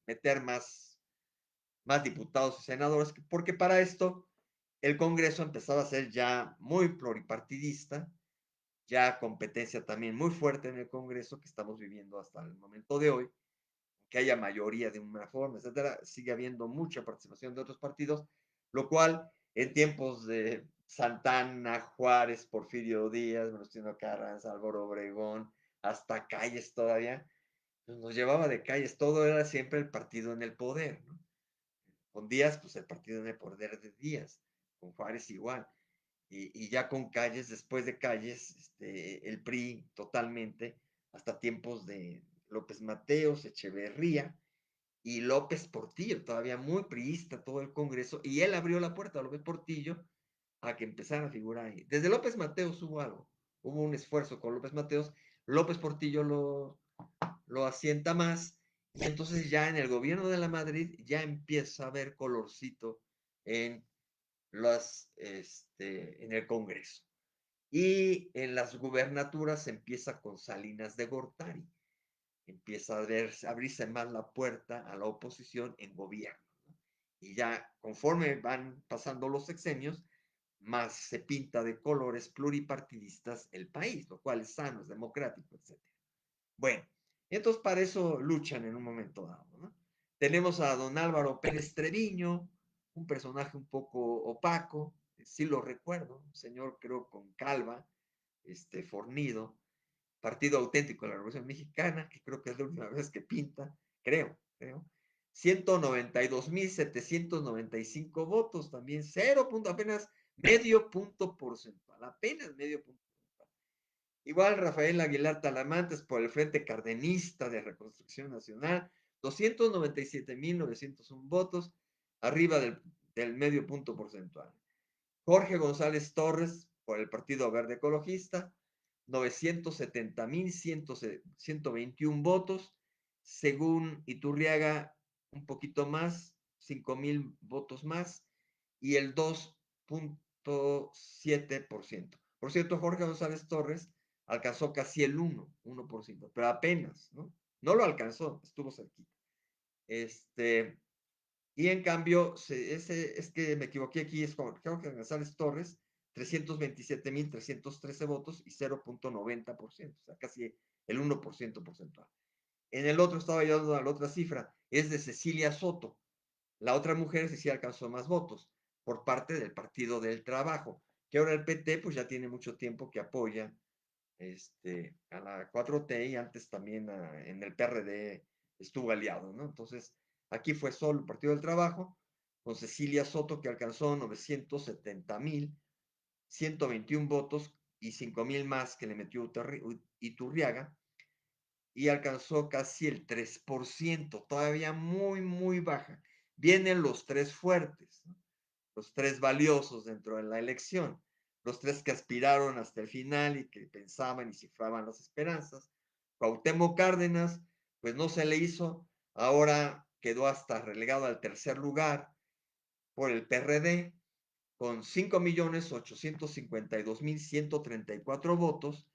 meter más diputados y senadores, porque para esto el Congreso empezaba a ser ya muy pluripartidista, ya competencia también muy fuerte en el Congreso que estamos viviendo hasta el momento de hoy, que haya mayoría de una forma, etcétera, sigue habiendo mucha participación de otros partidos, lo cual en tiempos de Santana, Juárez, Porfirio Díaz, Venustiano Carranza, Álvaro Obregón, hasta Calles todavía, pues nos llevaba de Calles, todo era siempre el partido en el poder, ¿no? Con Díaz, pues el partido en el poder de Díaz, con Juárez igual, y ya con Calles, después de Calles, el PRI totalmente, hasta tiempos de López Mateos, Echeverría, y López Portillo, todavía muy priista todo el Congreso, y él abrió la puerta a López Portillo a que empezara a figurar ahí. Desde López Mateos hubo algo, hubo un esfuerzo con López Mateos, López Portillo lo asienta más, y entonces ya en el gobierno de la Madrid ya empieza a haber colorcito en, en el Congreso. Y en las gubernaturas se empieza con Salinas de Gortari, empieza a abrirse más la puerta a la oposición en gobierno, ¿no? Y ya conforme van pasando los sexenios, más se pinta de colores pluripartidistas el país, lo cual es sano, es democrático, etcétera. Bueno, entonces para eso luchan en un momento dado, ¿no? Tenemos a don Álvaro Pérez Treviño, un personaje un poco opaco, sí lo recuerdo, un señor creo con calva, fornido, Partido Auténtico de la Revolución Mexicana, que creo que es la última vez que pinta, creo. 192,795 votos, también 0 punto, apenas medio punto porcentual, apenas medio punto porcentual. Igual Rafael Aguilar Talamantes por el Frente Cardenista de Reconstrucción Nacional, 297,901 votos, arriba del medio punto porcentual. Jorge González Torres por el Partido Verde Ecologista, 970,121 votos, según Iturriaga un poquito más, 5,000 votos más, y el 2,7%. Por cierto, Jorge González Torres alcanzó casi el 1%, pero apenas, ¿no? No lo alcanzó, estuvo cerquita. Y en cambio, es que me equivoqué aquí, es Jorge González Torres, 327,313 votos y 0,90%, o sea, casi el 1% porcentual. En el otro estaba yo dando la otra cifra, es de Cecilia Soto. La otra mujer sí alcanzó más votos por parte del Partido del Trabajo, que ahora el PT pues ya tiene mucho tiempo que apoya a la 4T y antes también en el PRD estuvo aliado, ¿no? Entonces, aquí fue solo el Partido del Trabajo, con Cecilia Soto, que alcanzó 970,121 votos y 5,000 más que le metió Iturriaga, y alcanzó casi el 3%, todavía muy, muy baja. Vienen los tres fuertes, ¿no? Los tres valiosos dentro de la elección, los tres que aspiraron hasta el final y que pensaban y cifraban las esperanzas. Cuauhtémoc Cárdenas, pues no se le hizo, ahora quedó hasta relegado al tercer lugar por el PRD, con 5,852,134 votos.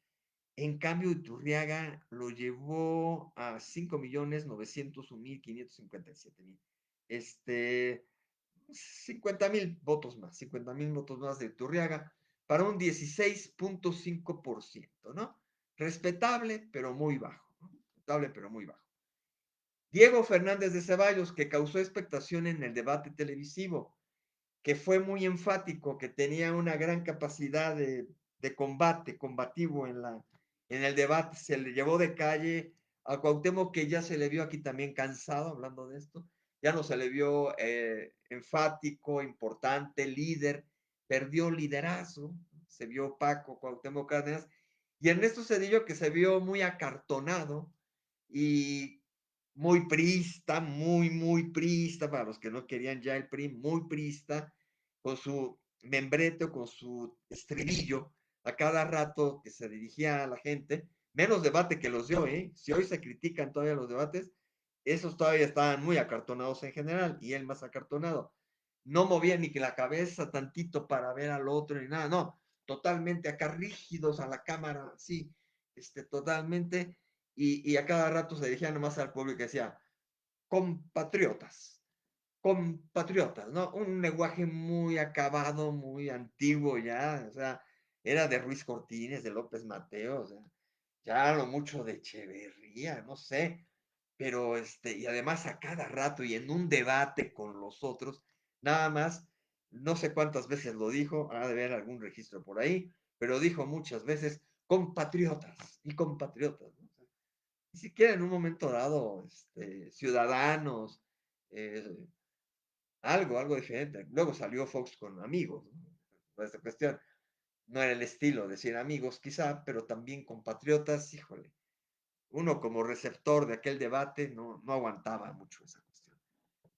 En cambio, Iturriaga lo llevó a 5,901,557. Este, 50,000 votos más, 50,000 votos más de Iturriaga para un 16,5%, ¿no? Respetable, pero muy bajo, ¿no? Respetable, pero muy bajo. Diego Fernández de Ceballos, que causó expectación en el debate televisivo, que fue muy enfático, que tenía una gran capacidad de combate, combativo en el debate, se le llevó de calle a Cuauhtémoc, que ya se le vio aquí también cansado, hablando de esto, ya no se le vio enfático, importante, líder, perdió liderazgo, se vio opaco Cuauhtémoc Cárdenas, y Ernesto Zedillo, que se vio muy acartonado y muy priista, muy, muy priista, para los que no querían ya el PRI, muy priista, con su membrete o con su estribillo a cada rato que se dirigía a la gente, menos debate que los dio, ¿eh? Si hoy se critican todavía los debates, esos todavía estaban muy acartonados en general, y él más acartonado. No movía ni que la cabeza tantito para ver al otro ni nada, no, totalmente acá rígidos a la cámara, sí, totalmente, y a cada rato se dirigía nomás al pueblo y que decía, compatriotas, compatriotas, ¿no? Un lenguaje muy acabado, muy antiguo ya, o sea, era de Ruiz Cortines, de López Mateo, o sea, ya lo mucho de Echeverría, no sé, pero y además a cada rato y en un debate con los otros, nada más, no sé cuántas veces lo dijo, ha de haber algún registro por ahí, pero dijo muchas veces compatriotas y compatriotas, ¿no? O sea, ni siquiera en un momento dado, ciudadanos, eh, algo diferente. Luego salió Fox con amigos, ¿no? Por esta cuestión. No era el estilo decir amigos, quizá, pero también compatriotas, híjole. Uno como receptor de aquel debate no aguantaba mucho esa cuestión.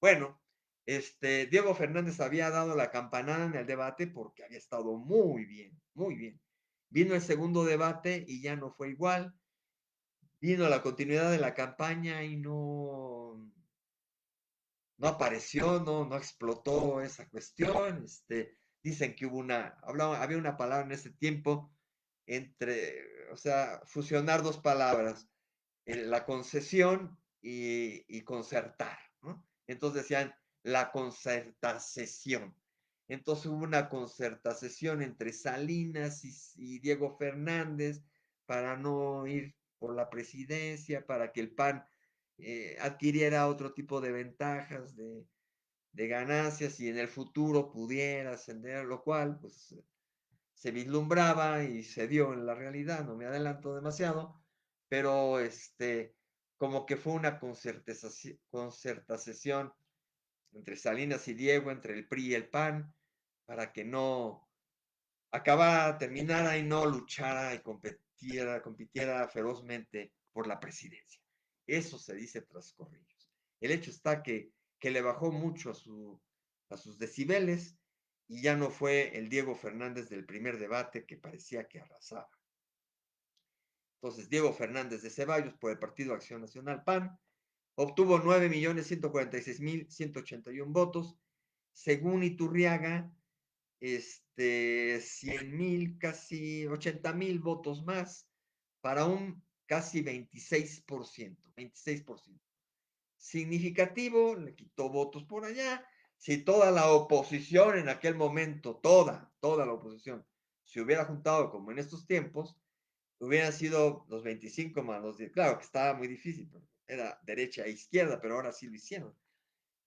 Bueno, Diego Fernández había dado la campanada en el debate porque había estado muy bien, muy bien. Vino el segundo debate y ya no fue igual. Vino la continuidad de la campaña y no apareció, no explotó esa cuestión. Dicen que había una palabra en ese tiempo o sea, fusionar dos palabras, la concesión y concertar, ¿no? Entonces decían la concertación. Entonces hubo una concertación entre Salinas y Diego Fernández para no ir por la presidencia, para que el PAN adquiriera otro tipo de ventajas, de ganancias y en el futuro pudiera ascender, lo cual pues se vislumbraba y se dio en la realidad, no me adelanto demasiado, pero como que fue una concertación entre Salinas y Diego, entre el PRI y el PAN, para que no acabara, terminara y no luchara y compitiera ferozmente por la presidencia. Eso se dice tras corrillos. El hecho está que le bajó mucho a sus decibeles y ya no fue el Diego Fernández del primer debate que parecía que arrasaba. Entonces, Diego Fernández de Ceballos por el Partido Acción Nacional PAN obtuvo 9.146.181 votos. Según Iturriaga, 100.000, casi 80.000 votos más para un casi 26%, 26%. Significativo, le quitó votos por allá. Si toda la oposición en aquel momento, toda la oposición, se hubiera juntado como en estos tiempos, hubieran sido los 25 más los 10. Claro que estaba muy difícil, era derecha e izquierda, pero ahora sí lo hicieron.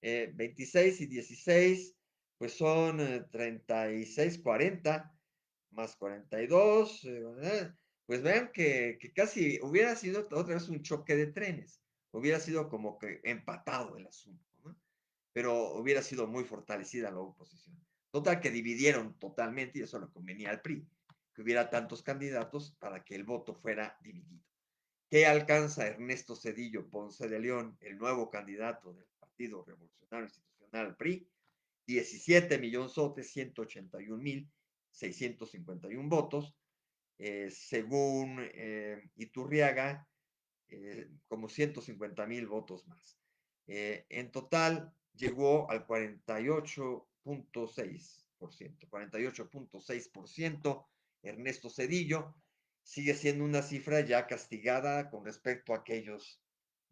26 y 16, pues son 36, 40, más 42. Pues vean que casi hubiera sido otra vez un choque de trenes. Hubiera sido como que empatado el asunto, ¿no? Pero hubiera sido muy fortalecida la oposición. Total que dividieron totalmente y eso le convenía al PRI, que hubiera tantos candidatos para que el voto fuera dividido. ¿Qué alcanza Ernesto Zedillo Ponce de León, el nuevo candidato del Partido Revolucionario Institucional PRI? 17.181.651 votos, según Iturriaga, como 150.000 votos más. En total llegó al 48.6%, 48.6% Ernesto Zedillo. Sigue siendo una cifra ya castigada con respecto a aquellos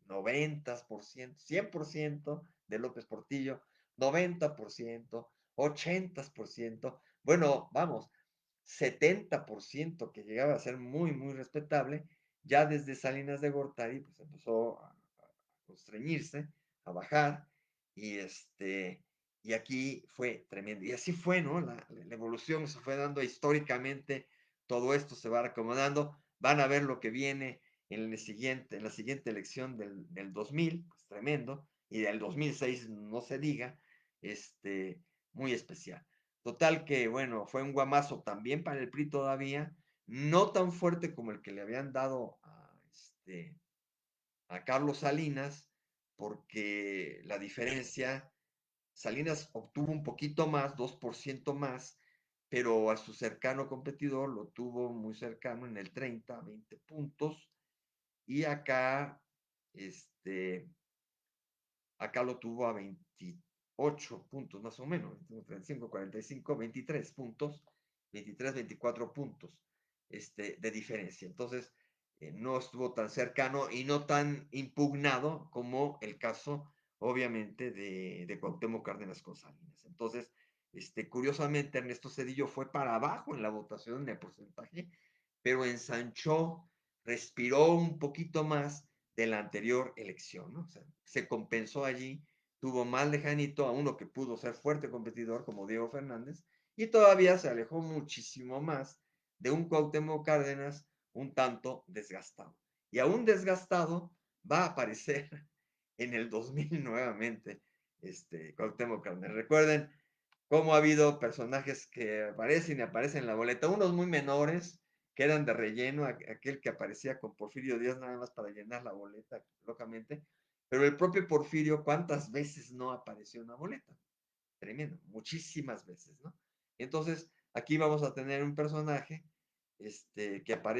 90%, 100% de López Portillo, 90%, 80%, bueno, vamos, 70% que llegaba a ser muy, muy respetable, ya desde Salinas de Gortari, pues empezó a constreñirse, a bajar, y y aquí fue tremendo. Y así fue, ¿no? La evolución se fue dando históricamente, todo esto se va acomodando, van a ver lo que viene en la siguiente elección del 2000, pues tremendo, y del 2006 no se diga, muy especial. Total que, bueno, fue un guamazo también para el PRI todavía, no tan fuerte como el que le habían dado a Carlos Salinas, porque la diferencia, Salinas obtuvo un poquito más, 2% más, pero a su cercano competidor lo tuvo muy cercano en el 30, 20 puntos, y este, acá lo tuvo a 28 puntos más o menos, 35, 45, 23 puntos, 23, 24 puntos de diferencia. Entonces, no estuvo tan cercano y no tan impugnado como el caso, obviamente, de Cuauhtémoc Cárdenas con Salinas. Entonces, curiosamente, Ernesto Zedillo fue para abajo en la votación, en el porcentaje, pero ensanchó, respiró un poquito más de la anterior elección, ¿no? O sea, se compensó allí, tuvo más lejanito a uno que pudo ser fuerte competidor como Diego Fernández y todavía se alejó muchísimo más de un Cuauhtémoc Cárdenas un tanto desgastado. Y aún desgastado va a aparecer en el 2000 nuevamente Cuauhtémoc Cárdenas. Recuerden cómo ha habido personajes que aparecen y aparecen en la boleta, unos muy menores, que eran de relleno, aquel que aparecía con Porfirio Díaz nada más para llenar la boleta locamente, pero el propio Porfirio, ¿cuántas veces no apareció en la boleta? Tremendo, muchísimas veces, ¿no? Entonces, aquí vamos a tener un personaje que va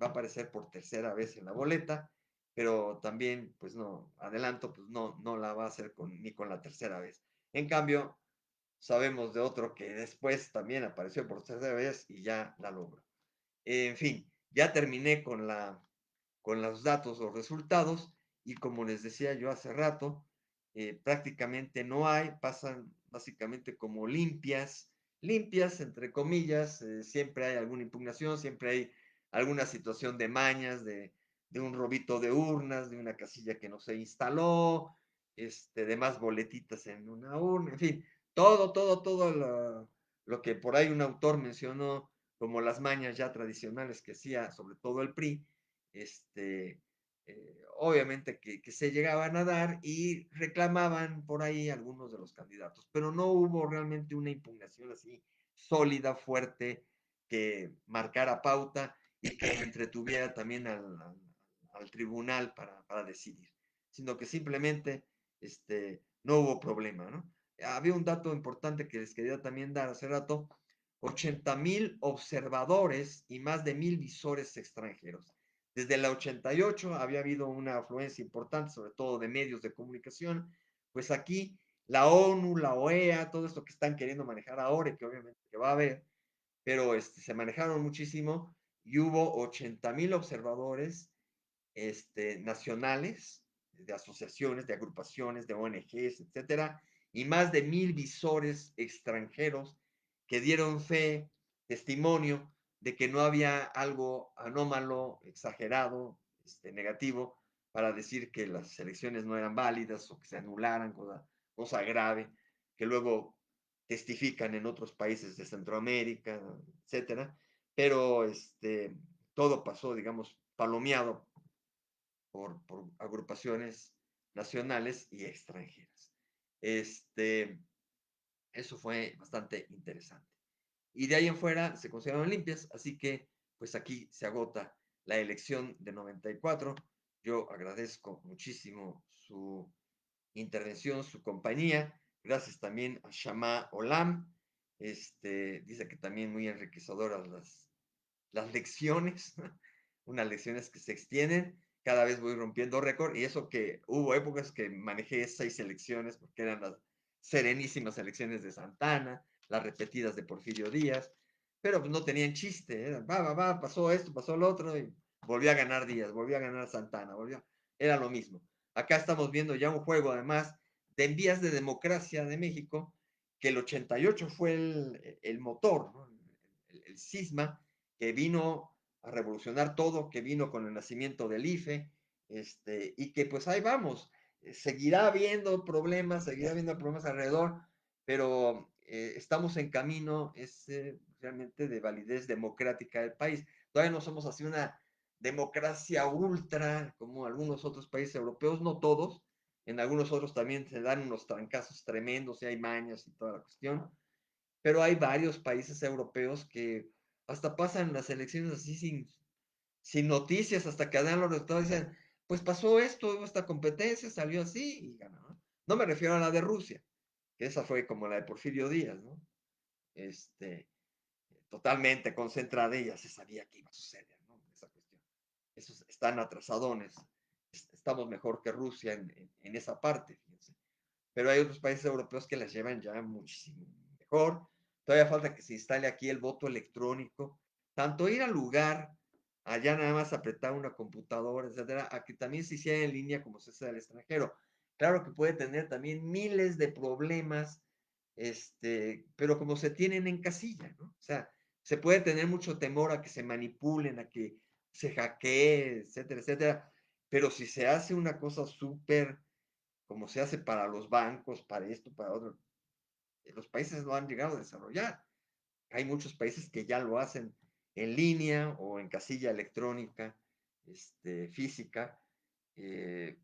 a aparecer por tercera vez en la boleta, pero también, pues no, adelanto, pues no la va a hacer ni con la tercera vez. En cambio, sabemos de otro que después también apareció por tercera vez y ya la logró. En fin, ya terminé con los datos, los resultados, y como les decía yo hace rato, prácticamente no hay, pasan básicamente como limpias, limpias entre comillas, siempre hay alguna impugnación, siempre hay alguna situación de mañas, de un robito de urnas, de una casilla que no se instaló, de más boletitas en una urna, en fin, todo lo que por ahí un autor mencionó como las mañas ya tradicionales que hacía sobre todo el PRI, Obviamente que se llegaban a dar y reclamaban por ahí algunos de los candidatos, pero no hubo realmente una impugnación así sólida, fuerte, que marcara pauta y que entretuviera también al tribunal para decidir, sino que simplemente no hubo problema, ¿no? Había un dato importante que les quería también dar hace rato: 80,000 observadores y más de 1,000 visores extranjeros. Desde el 88 había habido una afluencia importante, sobre todo de medios de comunicación, pues aquí la ONU, la OEA, todo esto que están queriendo manejar ahora y que obviamente que va a haber, pero se manejaron muchísimo y hubo 80,000 observadores nacionales, de asociaciones, de agrupaciones, de ONGs, etcétera, y más de 1,000 visores extranjeros que dieron fe, testimonio de que no había algo anómalo, exagerado, negativo, para decir que las elecciones no eran válidas o que se anularan, cosa grave, que luego testifican en otros países de Centroamérica, etcétera. Pero todo pasó, digamos, palomeado por agrupaciones nacionales y extranjeras. Este, Eso fue bastante interesante. Y de ahí en fuera se consideraron limpias, así que pues aquí se agota la elección de 94. Yo agradezco muchísimo su intervención, su compañía. Gracias también a Shama Olam. Dice que también muy enriquecedoras las lecciones, unas lecciones que se extienden. Cada vez voy rompiendo récord, y eso que hubo épocas que manejé 6 selecciones, porque eran las serenísimas elecciones de Santana, las repetidas de Porfirio Díaz, pero pues no tenían chiste, pasó esto, pasó lo otro, y volvió a ganar Díaz, volvió a ganar Santana, era lo mismo. Acá estamos viendo ya un juego, además, de vías de democracia de México, que el 88 fue el motor, ¿no? El cisma que vino a revolucionar todo, que vino con el nacimiento del IFE, y que pues ahí vamos, seguirá habiendo problemas alrededor, pero estamos en camino, realmente de validez democrática del país. Todavía no somos así una democracia ultra como algunos otros países europeos, no todos, en algunos otros también se dan unos trancazos tremendos y hay mañas y toda la cuestión, pero hay varios países europeos que hasta pasan las elecciones así sin noticias, hasta que dan los resultados y dicen, pues pasó esto, hubo esta competencia, salió así y ganó, ¿no? No me refiero a la de Rusia, que esa fue como la de Porfirio Díaz, ¿no? Este, Totalmente concentrada y ya se sabía que iba a suceder, ¿no? Esa cuestión. Esos están atrasadones. Estamos mejor que Rusia en esa parte, fíjense. Pero hay otros países europeos que las llevan ya muchísimo mejor. Todavía falta que se instale aquí el voto electrónico, tanto ir al lugar, allá nada más apretar una computadora, etcétera, a que también se hiciera en línea como se hace al extranjero. Claro que puede tener también miles de problemas, pero como se tienen en casilla, ¿no? O sea, se puede tener mucho temor a que se manipulen, a que se hackee, etcétera, etcétera, pero si se hace una cosa súper como se hace para los bancos, para esto, para otro, los países lo han llegado a desarrollar. Hay muchos países que ya lo hacen en línea o en casilla electrónica, física, eh,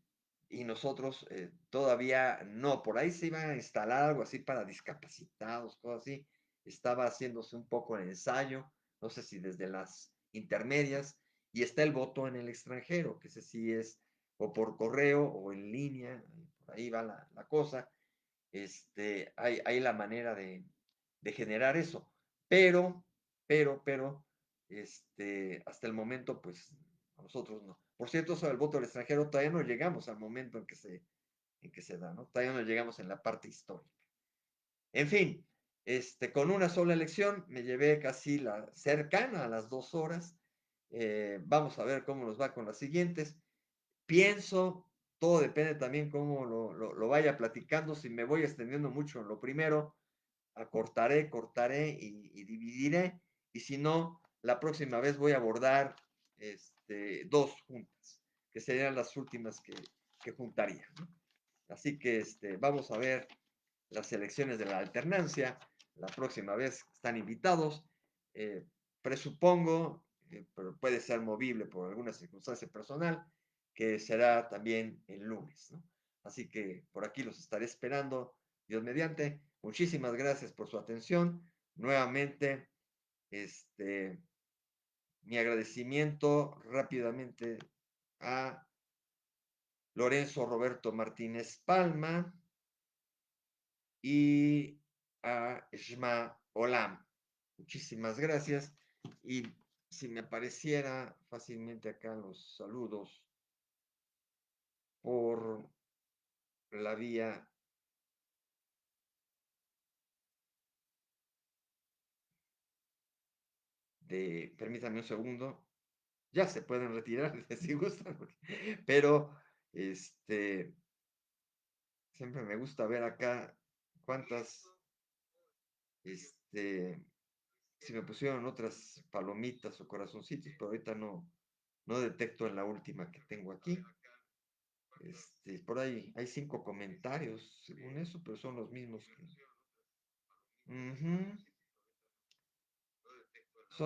y nosotros todavía no. Por ahí se iba a instalar algo así para discapacitados, cosas así. Estaba haciéndose un poco el ensayo, no sé si desde las intermedias, y está el voto en el extranjero, que ese sí es o por correo o en línea, por ahí va la cosa. Hay la manera de generar eso, pero, pero, hasta el momento, pues, a nosotros no. Por cierto, sobre el voto del extranjero, todavía no llegamos al momento en que se da, ¿no? Todavía no llegamos en la parte histórica. En fin, con una sola elección me llevé casi cercana a las 2 horas. Vamos a ver cómo nos va con las siguientes. Pienso, todo depende también cómo lo vaya platicando. Si me voy extendiendo mucho en lo primero, cortaré y dividiré. Y si no, la próxima vez voy a abordar 2 juntas, que serían las últimas que juntaría, ¿no? Así que vamos a ver las elecciones de la alternancia. La próxima vez están invitados. Presupongo, pero puede ser movible por alguna circunstancia personal, que será también el lunes, ¿no? Así que por aquí los estaré esperando, Dios mediante. Muchísimas gracias por su atención. Nuevamente, mi agradecimiento rápidamente a Lorenzo Roberto Martínez Palma y a Shma Olam. Muchísimas gracias. Y si me apareciera fácilmente acá los saludos por la vía de, permítame un segundo, ya se pueden retirar si gustan, pero siempre me gusta ver acá cuántas, este, si me pusieron otras palomitas o corazoncitos, pero ahorita no detecto en la última que tengo aquí. Por ahí hay 5 comentarios según eso, pero son los mismos que... Ujú,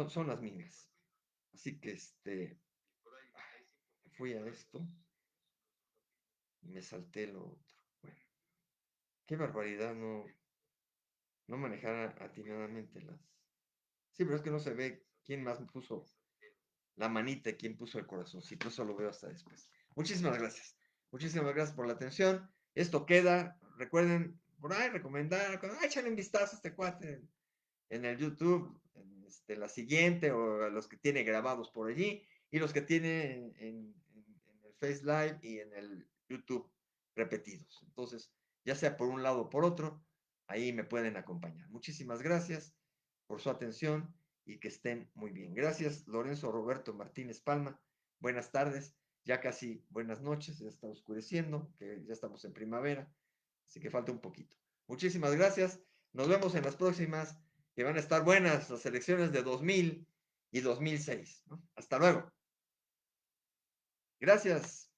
son las mismas. Así que fui a esto y me salté lo otro. Bueno, qué barbaridad no manejar atinadamente las... Sí, pero es que no se ve quién más me puso la manita y quién puso el corazoncito. Eso lo veo hasta después. Muchísimas gracias. Muchísimas gracias por la atención. Esto queda, recuerden, por ahí recomendar, échale un vistazo a este cuate en el YouTube, en la siguiente, o a los que tiene grabados por allí, y los que tiene en el Face Live y en el YouTube repetidos. Entonces, ya sea por un lado o por otro, ahí me pueden acompañar. Muchísimas gracias por su atención y que estén muy bien. Gracias, Lorenzo Roberto Martínez Palma. Buenas tardes, ya casi buenas noches, ya está oscureciendo, que ya estamos en primavera, así que falta un poquito. Muchísimas gracias. Nos vemos en las próximas, que van a estar buenas las elecciones de 2000 y 2006, ¿no? Hasta luego. Gracias.